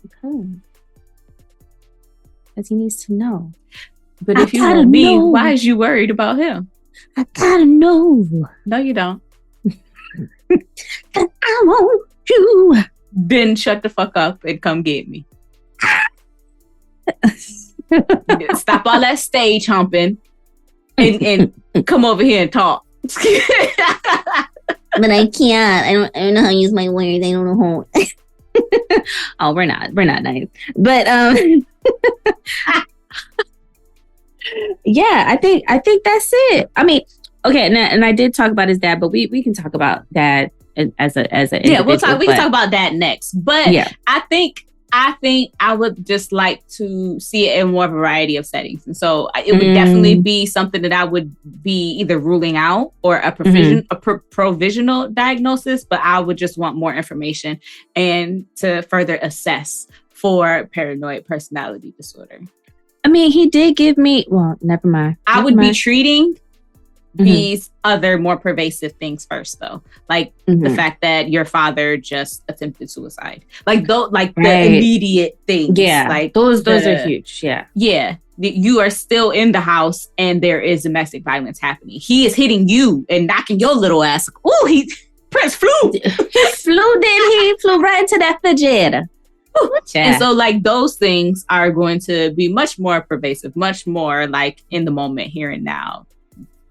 Because he needs to know. But if you know me, why is you worried about him? I gotta know. No, you don't. I want you. Then shut the fuck up and come get me. Stop all that stage humping and come over here and talk. But I can't. I don't know how to use my words. I don't know how. Oh, we're not nice. But yeah, I think that's it. I mean, okay, and I did talk about his dad, but we can talk about dad as a we can talk about that next. But yeah. I think I would just like to see it in more variety of settings. And so it would definitely be something that I would be either ruling out or a provisional diagnosis, but I would just want more information and to further assess for paranoid personality disorder. I mean, he did give me, well, never mind. I would be treating these other more pervasive things first, though, like the fact that your father just attempted suicide, like the immediate things. Yeah, like those are huge. Yeah. You are still in the house, and there is domestic violence happening. He is hitting you and knocking your little ass. Oh, Prince flew. He flew right into that fidget. And so, like, those things are going to be much more pervasive, much more like in the moment, here and now.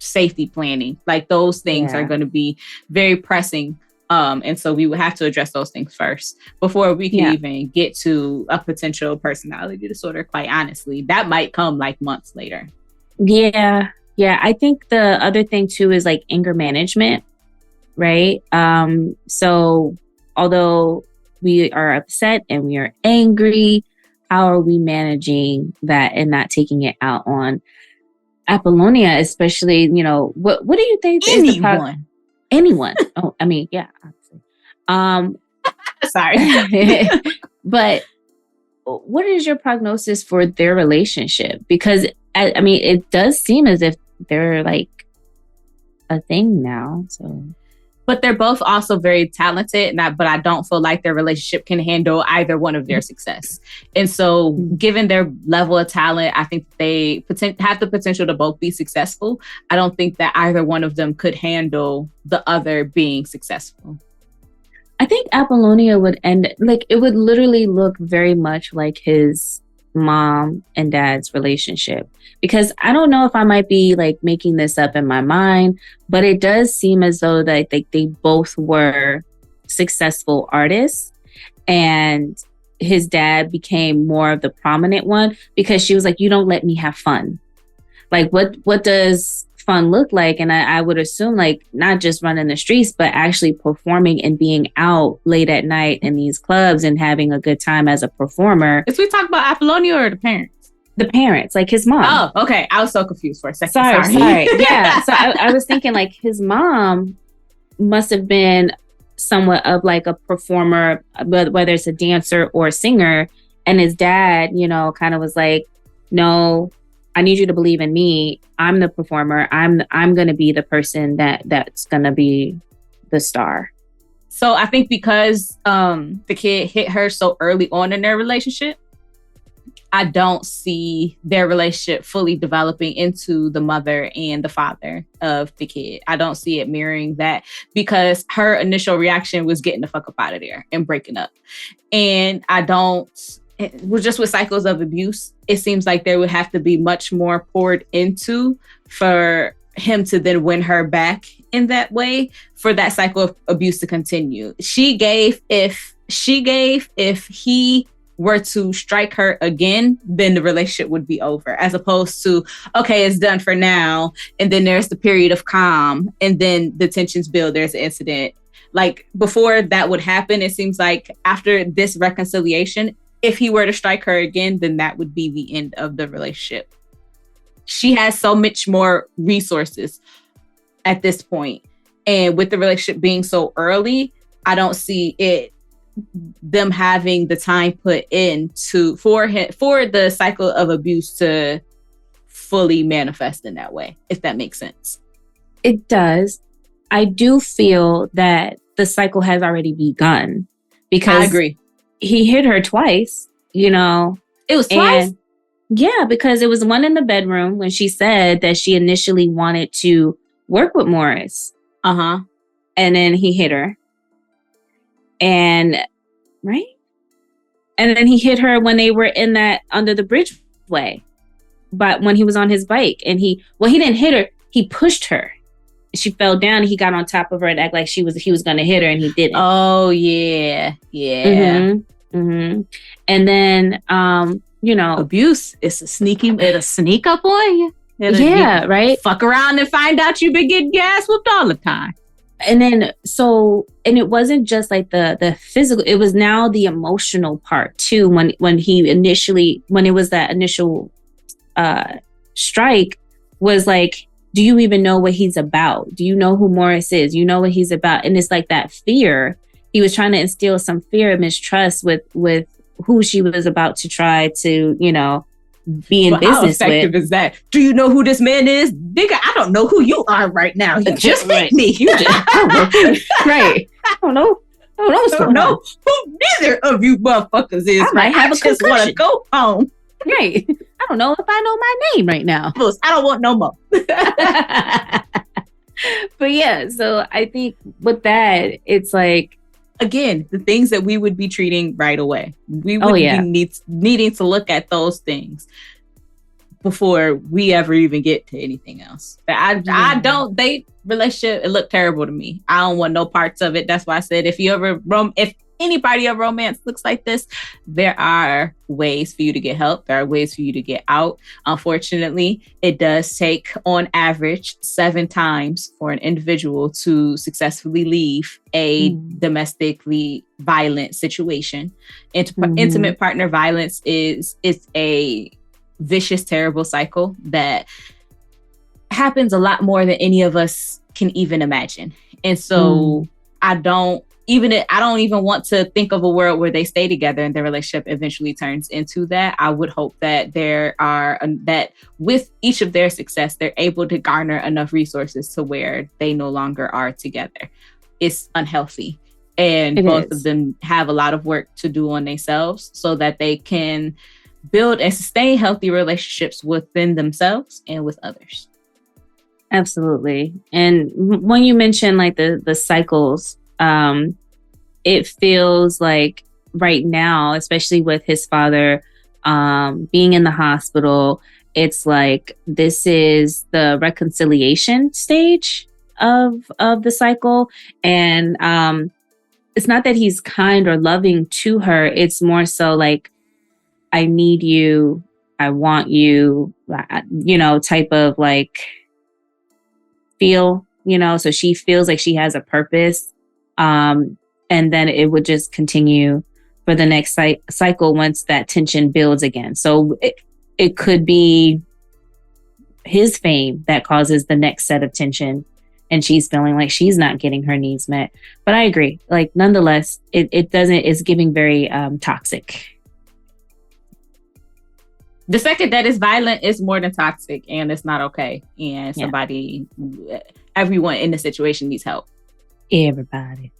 Safety planning, like those things are going to be very pressing, and so we would have to address those things first before we can even get to a potential personality disorder. Quite honestly, that might come like months later. Yeah I think the other thing too is like anger management, right? So although we are upset and we are angry, how are we managing that and not taking it out on Apollonia, especially, you know, what do you think Anyone. Anyone. Oh, I mean, yeah, obviously. Sorry. But what is your prognosis for their relationship? Because I mean, it does seem as if they're like a thing now. So, but they're both also very talented. But I don't feel like their relationship can handle either one of their success. And so, given their level of talent, I think they have the potential to both be successful. I don't think that either one of them could handle the other being successful. I think Apollonia would end, like, it would literally look very much like his mom and dad's relationship. Because I don't know if I might be like making this up in my mind, but it does seem as though that they both were successful artists, and his dad became more of the prominent one because she was like, you don't let me have fun. Like, what does fun look like? And I would assume like not just running the streets, but actually performing and being out late at night in these clubs and having a good time as a performer. Is we talk about Apollonia or the parents? The parents, like his mom. Oh, okay. I was so confused for a second. Sorry. Yeah. So I was thinking like his mom must have been somewhat of like a performer, whether it's a dancer or a singer. And his dad, you know, kind of was like, no, I need you to believe in me. I'm the performer. I'm going to be the person that's going to be the star. So I think because the kid hit her so early on in their relationship, I don't see their relationship fully developing into the mother and the father of the kid. I don't see it mirroring that because her initial reaction was getting the fuck up out of there and breaking up. And just with cycles of abuse, it seems like there would have to be much more poured into for him to then win her back in that way, for that cycle of abuse to continue. If he were to strike her again, then the relationship would be over, as opposed to, okay, it's done for now. And then there's the period of calm, and then the tensions build, there's an incident. Like before that would happen, it seems like after this reconciliation, if he were to strike her again, then that would be the end of the relationship. She has so much more resources at this point. And with the relationship being so early, I don't see them having the time put in for the cycle of abuse to fully manifest in that way, if that makes sense. It does. I do feel that the cycle has already begun because I agree. He hit her twice, you know. It was twice? Yeah, because it was one in the bedroom when she said that she initially wanted to work with Morris. Uh-huh. And then he hit her. And, right? And then he hit her when they were in that under the bridgeway. But when he was on his bike and he didn't hit her, he pushed her. She fell down and he got on top of her and act like he was going to hit her and he didn't. Oh, yeah. Yeah. Mm-hmm. Mm-hmm. And then, you know. Abuse is it'll sneak up on you. Right? Fuck around and find out you've been getting gas whooped all the time. And then, and it wasn't just like the physical, it was now the emotional part too. When it was that initial strike, was like, do you even know what he's about? Do you know who Morris is? You know what he's about? And it's like that fear. He was trying to instill some fear and mistrust with who she was about to try to, you know, be in business how effective with. Is that? Do you know who this man is? Nigga, I don't know who you are right now. You just hit me. Right. I don't know who neither of you motherfuckers is. I might have a just want to go home. Right. I don't know if I know my name right now. I don't want no more. But yeah, so I think with that, it's like, again, the things that we would be treating right away. We would be needing to look at those things before we ever even get to anything else. I don't date relationship. It looked terrible to me. I don't want no parts of it. That's why I said if anybody a romance looks like this, there are ways for you to get help. There are ways for you to get out. Unfortunately, it does take on average 7 times for an individual to successfully leave a domestically violent situation. Intimate partner violence is a vicious, terrible cycle that happens a lot more than any of us can even imagine. And so I don't even want to think of a world where they stay together and their relationship eventually turns into that. I would hope that that with each of their success, they're able to garner enough resources to where they no longer are together. It's unhealthy. And both of them have a lot of work to do on themselves so that they can build and sustain healthy relationships within themselves and with others. Absolutely. And when you mention like the cycles, it feels like right now, especially with his father being in the hospital, it's like this is the reconciliation stage of the cycle. And it's not that he's kind or loving to her. It's more so like, I need you, I want you, type of like feel, so she feels like she has a purpose. And then it would just continue for the next cycle once that tension builds again. So it could be his fame that causes the next set of tension, and she's feeling like she's not getting her needs met. But I agree, like nonetheless, it's giving very toxic. The second that is violent is more than toxic, and it's not okay. And everyone in the situation needs help. Everybody.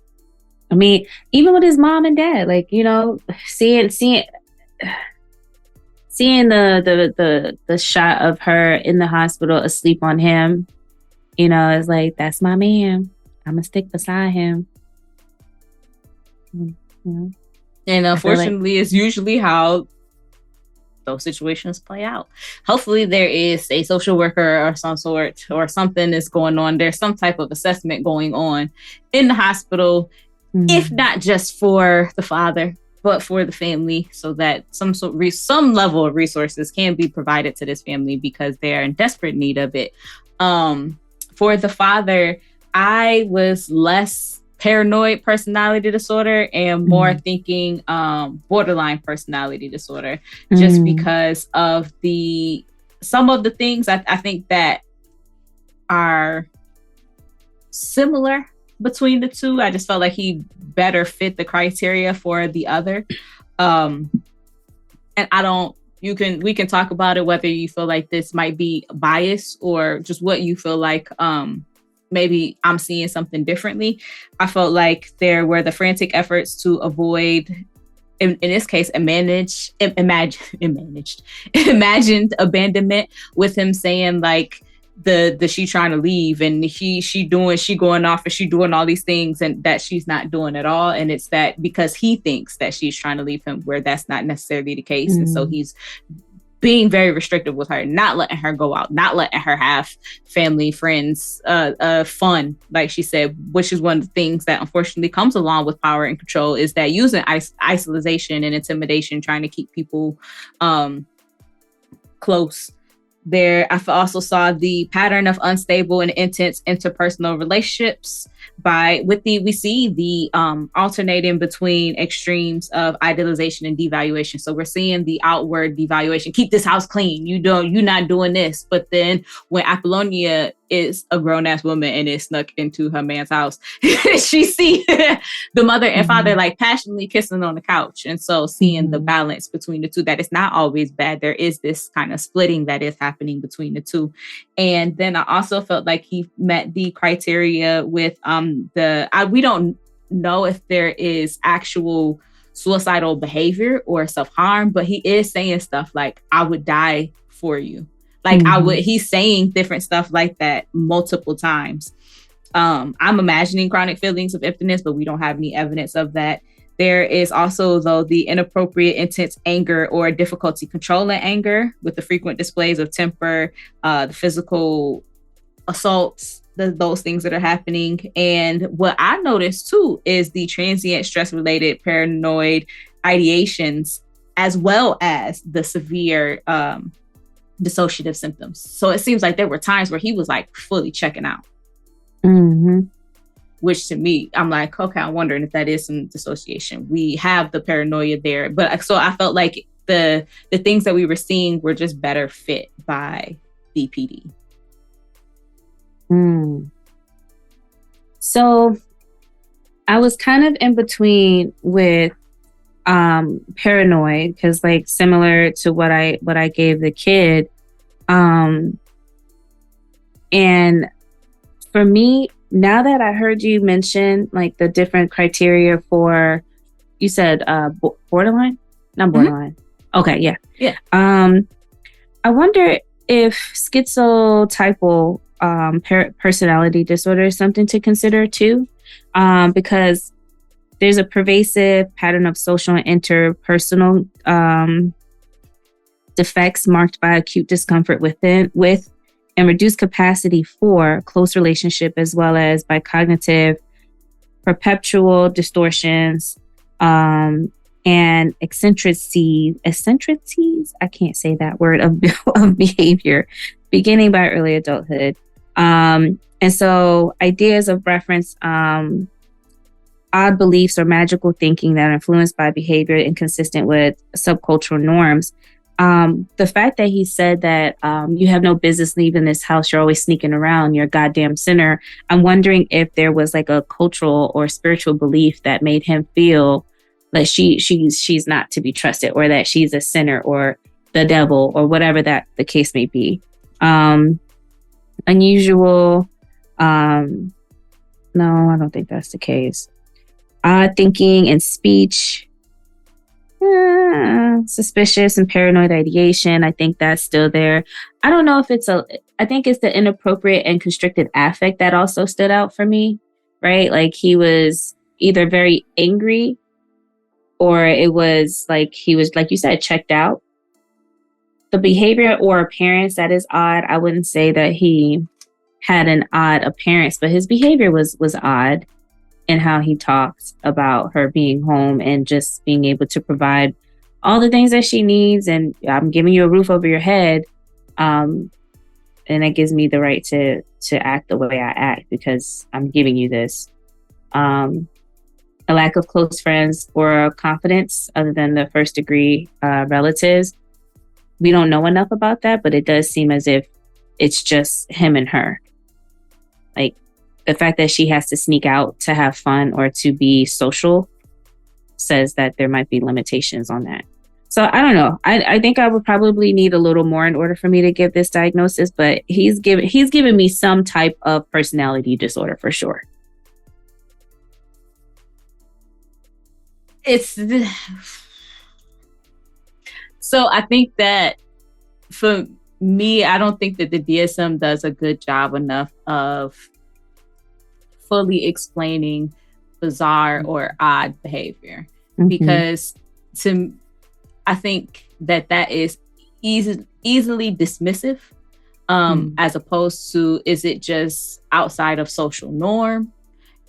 I mean, even with his mom and dad, like, seeing the shot of her in the hospital asleep on him, it's like, that's my man. I'm gonna stick beside him. And unfortunately, it's usually how those situations play out. Hopefully there is a social worker or some sort, or something is going on. There's some type of assessment going on in the hospital, if not just for the father, but for the family, so that some level of resources can be provided to this family because they're in desperate need of it. For the father, I was less paranoid personality disorder and more thinking borderline personality disorder, just because of some of the things I think that are similar between the two. I just felt like he better fit the criteria for the other. And we can talk about it, whether you feel like this might be bias or just what you feel like maybe I'm seeing something differently. I felt like there were the frantic efforts to avoid, in this case, imagined abandonment, with him saying like she trying to leave, and she going off and she doing all these things, and that she's not doing at all. And it's that because he thinks that she's trying to leave him, where that's not necessarily the case. And so he's being very restrictive with her, not letting her go out, not letting her have family, friends, fun, like she said, which is one of the things that unfortunately comes along with power and control, is that using isolation and intimidation, trying to keep people close. There, I also saw the pattern of unstable and intense interpersonal relationships. We see the alternating between extremes of idealization and devaluation. So we're seeing the outward devaluation, keep this house clean, you're not doing this. But then when Apollonia is a grown-ass woman and is snuck into her man's house, she see the mother and father like passionately kissing on the couch. And so seeing the balance between the two, that it's not always bad. There is this kind of splitting that is happening between the two. And then I also felt like he met the criteria with we don't know if there is actual suicidal behavior or self-harm, but he is saying stuff like, I would die for you. Like he's saying different stuff like that multiple times. I'm imagining chronic feelings of emptiness, but we don't have any evidence of that. There is also, though, the inappropriate, intense anger or difficulty controlling anger, with the frequent displays of temper, the physical assaults, those things that are happening. And what I noticed too is the transient stress related paranoid ideations, as well as the severe dissociative symptoms. So it seems like there were times where he was like fully checking out. Mm-hmm. Which to me, I'm like, okay, I'm wondering if that is some dissociation. We have the paranoia there, but so I felt like the things that we were seeing were just better fit by BPD. So I was kind of in between with paranoid, because like similar to what I gave the kid, and for me, now that I heard you mention like the different criteria for, you said borderline, not borderline. Mm-hmm. Okay, yeah. I wonder if schizotypal personality disorder is something to consider too, because there's a pervasive pattern of social and interpersonal defects marked by acute discomfort with and reduced capacity for close relationship, as well as by cognitive perpetual distortions and eccentricities, I can't say that word, of behavior beginning by early adulthood. And so ideas of reference, odd beliefs or magical thinking that are influenced by behavior inconsistent with subcultural norms. The fact that he said that you have no business leaving this house, you're always sneaking around, you're a goddamn sinner. I'm wondering if there was like a cultural or spiritual belief that made him feel like she's not to be trusted, or that she's a sinner or the devil, or whatever that the case may be. Unusual. No, I don't think that's the case. Odd thinking and speech. Suspicious and paranoid ideation. I think that's still there. I don't know if I think it's the inappropriate and constricted affect that also stood out for me, right? Like he was either very angry, or it was like he was, like you said, checked out. The behavior or appearance, that is odd. I wouldn't say that he had an odd appearance, but his behavior was odd in how he talked about her being home and just being able to provide all the things that she needs. And I'm giving you a roof over your head. And it gives me the right to act the way I act because I'm giving you this. A lack of close friends or confidence other than the first degree relatives. We don't know enough about that, but it does seem as if it's just him and her. Like the fact that she has to sneak out to have fun or to be social says that there might be limitations on that. So I don't know. I think I would probably need a little more in order for me to give this diagnosis, but he's given me some type of personality disorder for sure. So I think that for me, I don't think that the DSM does a good job enough of fully explaining bizarre or odd behavior, because I think that is easily dismissive, as opposed to, is it just outside of social norm?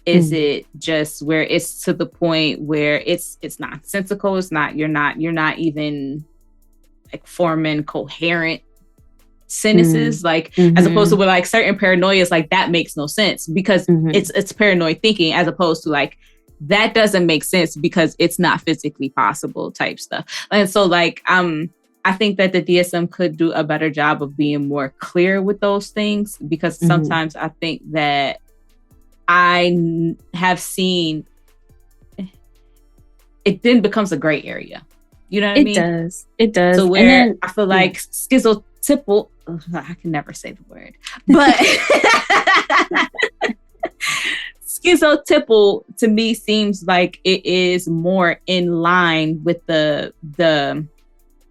Is it just where it's to the point where it's nonsensical? It's not, you're not even like forming coherent sentences, like as opposed to with like certain paranoias, like that makes no sense because it's paranoid thinking, as opposed to like that doesn't make sense because it's not physically possible type stuff. And so like I think that the DSM could do a better job of being more clear with those things, because sometimes I think that I have seen it then becomes a gray area. You know what I mean? It does. So where I feel like schizotypal, I can never say the word, but schizotypal to me seems like it is more in line with the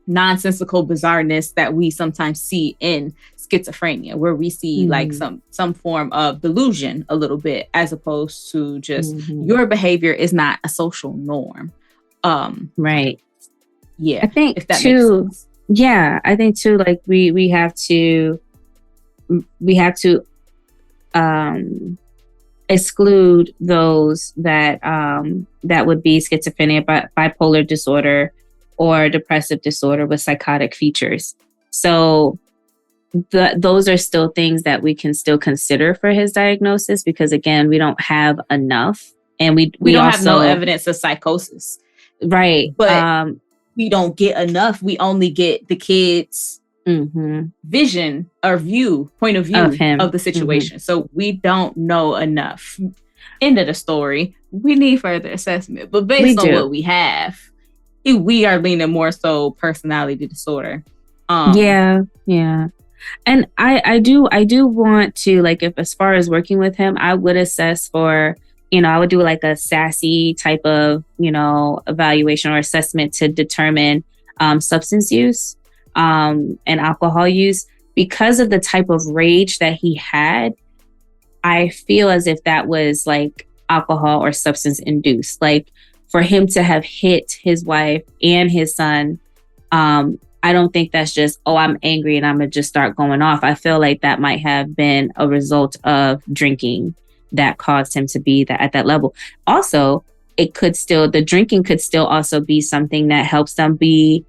nonsensical bizarreness that we sometimes see in schizophrenia, where we see like some form of delusion a little bit, as opposed to just your behavior is not a social norm. Right. Yeah. I think if that too, makes sense. Yeah, I think too, like we have to exclude those that that would be schizophrenia, bipolar disorder, or depressive disorder with psychotic features. So those are still things that we can still consider for his diagnosis, because again, we don't have enough, and we don't also have no evidence of psychosis, right? But we don't get enough. We only get the kid's vision or point of view of the situation. So we don't know enough. End of the story. We need further assessment, but based on what we have, we are leaning more so personality disorder. Yeah. And I do want to, like, if as far as working with him, I would assess for, I would do like a SASSy type of, evaluation or assessment to determine substance use and alcohol use. Because of the type of rage that he had, I feel as if that was like alcohol or substance induced. Like, for him to have hit his wife and his son, I don't think that's just, I'm angry and I'm going to just start going off. I feel like that might have been a result of drinking that caused him to be at that level. Also, the drinking could still also be something that helps them be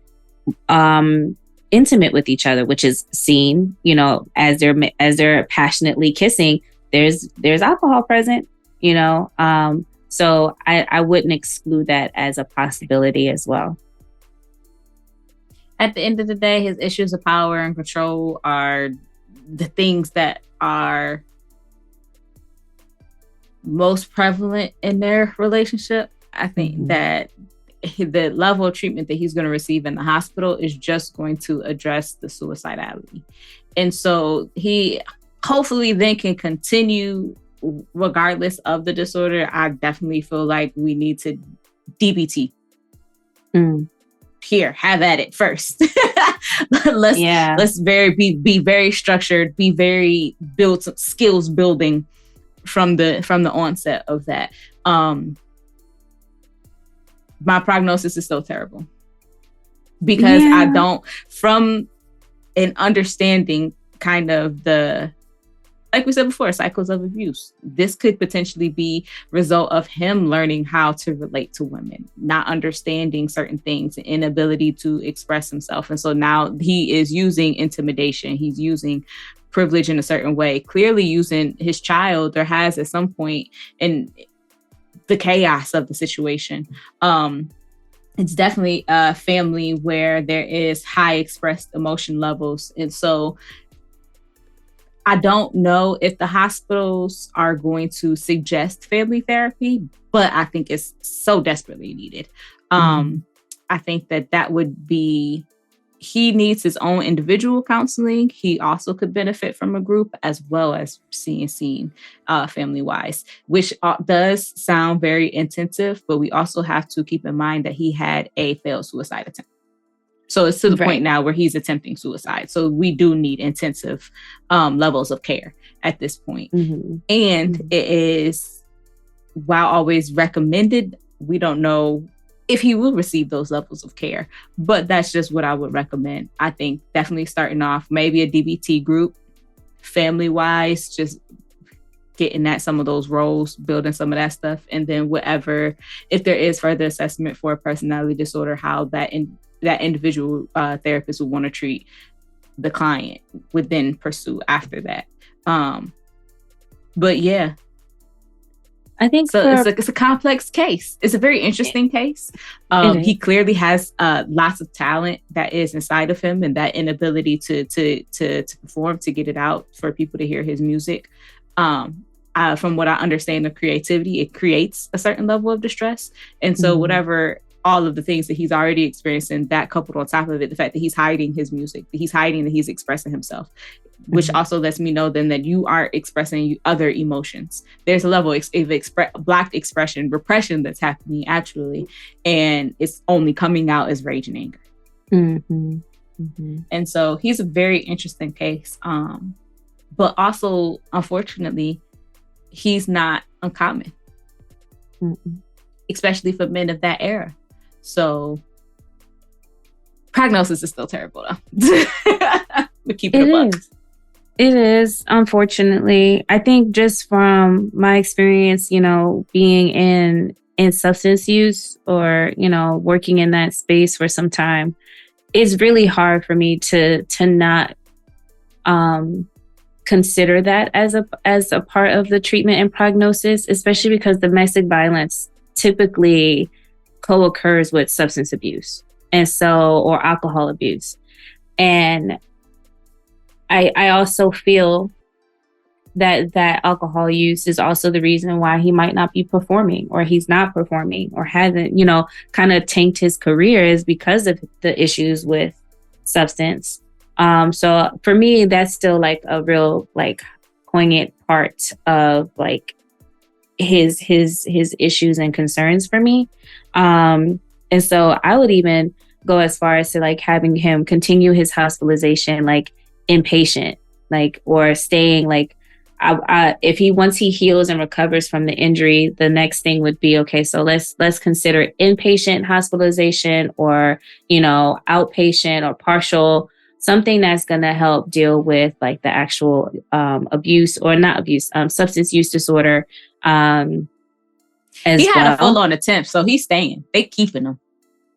intimate with each other, which is seen, as they're passionately kissing, there's alcohol present, so I wouldn't exclude that as a possibility as well. At the end of the day, his issues of power and control are the things that are most prevalent in their relationship. I think that the level of treatment that he's going to receive in the hospital is just going to address the suicidality. And so he hopefully then can continue regardless of the disorder. I definitely feel like we need to DBT. Here, have at it first. Let's be very structured, be very build some skills building from the onset of that. My prognosis is so terrible because I don't, from an understanding kind of the, like we said before, cycles of abuse. This could potentially be result of him learning how to relate to women, not understanding certain things, inability to express himself. And so now he is using intimidation. He's using privilege in a certain way, clearly using his child, or has at some point in the chaos of the situation. It's definitely a family where there is high expressed emotion levels. And so I don't know if the hospitals are going to suggest family therapy, but I think it's so desperately needed. I think that would be, he needs his own individual counseling. He also could benefit from a group as well as seen family-wise, which does sound very intensive, but we also have to keep in mind that he had a failed suicide attempt. So it's to the point now where he's attempting suicide. So we do need intensive levels of care at this point. And it is, while always recommended, we don't know if he will receive those levels of care, but that's just what I would recommend. I think definitely starting off, maybe a DBT group, family-wise, just getting at some of those roles, building some of that stuff. And then whatever, if there is further assessment for a personality disorder, how that individual therapist would want to treat the client would then pursue after that. But yeah, I think so. It's a complex case. It's a very interesting case. He clearly has lots of talent that is inside of him, and that inability to perform, to get it out for people to hear his music. From what I understand of creativity, it creates a certain level of distress. And so whatever, all of the things that he's already experiencing, that coupled on top of it, the fact that he's hiding his music, that he's expressing himself, which also lets me know then that you are expressing other emotions. There's a level of blocked expression, repression that's happening actually, and it's only coming out as rage and anger. And so he's a very interesting case. But also, unfortunately, he's not uncommon, especially for men of that era. So prognosis is still terrible though. But keep it a buck. It is, unfortunately. I think just from my experience, being in substance use or, working in that space for some time, it's really hard for me to not consider that as a part of the treatment and prognosis, especially because domestic violence typically co-occurs with substance abuse or alcohol abuse. And I also feel that alcohol use is also the reason why he might not be performing, or he's not performing, or hasn't, kind of tanked his career, is because of the issues with substance. So for me, that's still like a real like poignant part of like his issues and concerns for me. And so I would even go as far as to like having him continue his hospitalization, like inpatient, like, or staying like, once he heals and recovers from the injury, the next thing would be, okay, so let's consider inpatient hospitalization, or, outpatient or partial, something that's going to help deal with like the actual abuse, or not abuse, substance use disorder. He had a full-on attempt, so he's staying. They keeping him.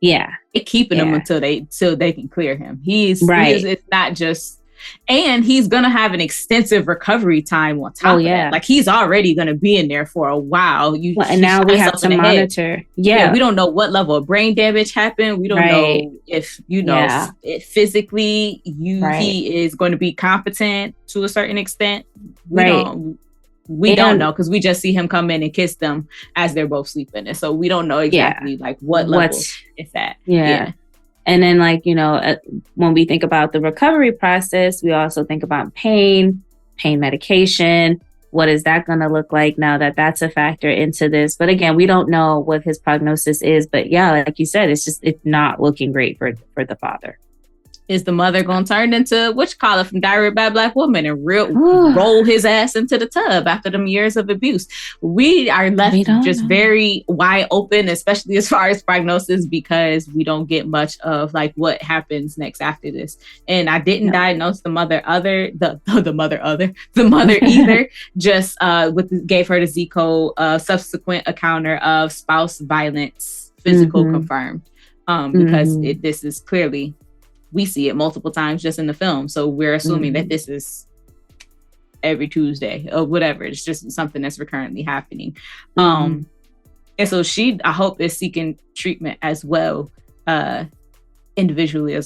Yeah, they keeping him until they can clear him. He's right. It's not just. And he's going to have an extensive recovery time on top of that. Like, he's already going to be in there for a while. And now we have to monitor. Yeah. We don't know what level of brain damage happened. We don't know if, if physically he is going to be competent to a certain extent. We don't know, because we just see him come in and kiss them as they're both sleeping. And so we don't know exactly like what level it's at. Yeah. And then, like, when we think about the recovery process, we also think about pain medication. What is that going to look like now that that's a factor into this? But again, we don't know what his prognosis is. But yeah, like you said, it's not looking great for the father. Is the mother going to turn into from Diary of a Bad Black Woman and roll his ass into the tub after them years of abuse? We are left just very wide open, especially as far as prognosis, because we don't get much of like what happens next after this. And I didn't diagnose the mother either, just gave her the Z code, subsequent encounter of spouse violence, physical confirmed, because this is clearly. We see it multiple times just in the film. So we're assuming that this is every Tuesday or whatever. It's just something that's recurrently happening. And so I hope, is seeking treatment as well, individually,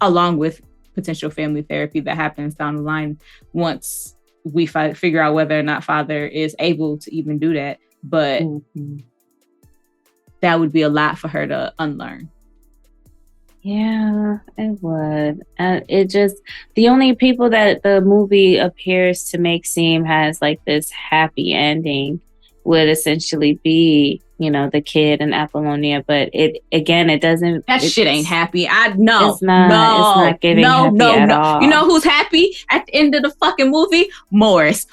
along with potential family therapy that happens down the line once we figure out whether or not father is able to even do that. But that would be a lot for her to unlearn. Yeah, it would. The only people that the movie appears to make seem has like this happy ending would essentially be, the kid and Apollonia. But it doesn't. That shit ain't happy. It's not giving happy at all. You know who's happy at the end of the fucking movie? Morris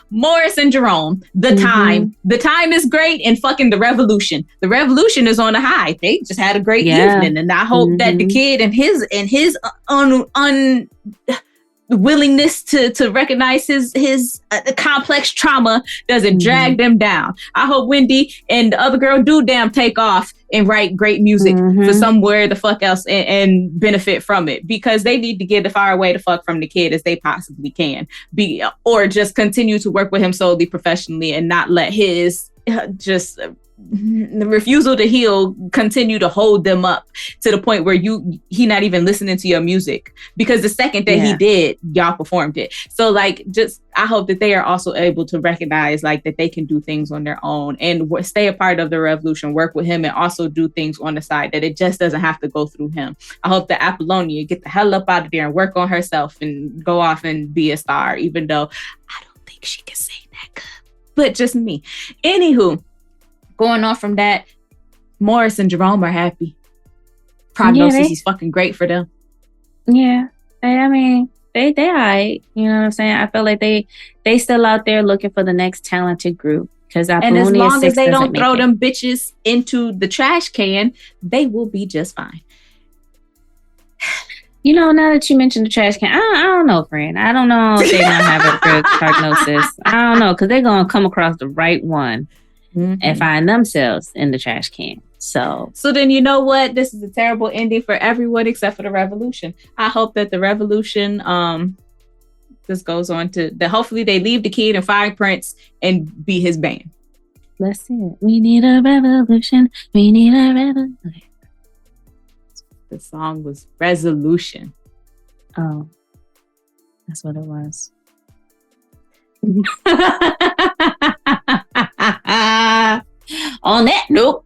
and Jerome. The time is great, and fucking the revolution. The revolution is on a high. They just had a great evening, and I hope that the kid and his willingness to recognize his complex trauma doesn't drag them down. I hope Wendy and the other girl do take off and write great music for somewhere the fuck else and benefit from it, because they need to get as far away the fuck from the kid as they possibly can be, or just continue to work with him solely professionally and not let his the refusal to heal continue to hold them up to the point where he not even listening to your music, because the second that he did, y'all performed it. So like, I hope that they are also able to recognize like that they can do things on their own and stay a part of the revolution, work with him, and also do things on the side, that it just doesn't have to go through him. I hope that Apollonia get the hell up out of there and work on herself and go off and be a star, even though I don't think she can sing that good, but just me. Anywho, going on from that, Morris and Jerome are happy. Prognosis is fucking great for them. Yeah. I mean, they all right. You know what I'm saying? I feel like they still out there looking for the next talented group. And as long as they don't throw them bitches into the trash can, they will be just fine. You know, now that you mentioned the trash can, I don't know, friend. I don't know if they're going to have a good prognosis. I don't know, because they're going to come across the right one and find themselves in the trash can. So then you know what? This is a terrible ending for everyone except for the revolution. I hope that the revolution just goes on to that. Hopefully they leave the kid and find Prince and be his band. Let's see it. We need a revolution. We need a revolution. Okay. The song was Resolution. Oh, that's what it was. On that note,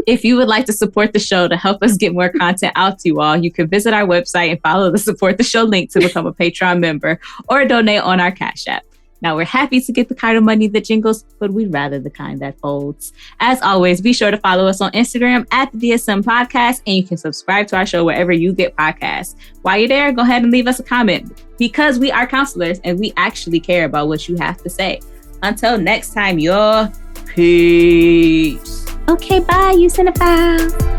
if you would like to support the show to help us get more content out to you all, you can visit our website and follow the Support the Show link to become a Patreon member or donate on our Cash App. Now, we're happy to get the kind of money that jingles, but we'd rather the kind that folds. As always, be sure to follow us on Instagram at the DSM Podcast, and you can subscribe to our show wherever you get podcasts. While you're there, go ahead and leave us a comment because we are counselors and we actually care about what you have to say. Until next time, y'all, peace. Okay, bye, you cinephiles.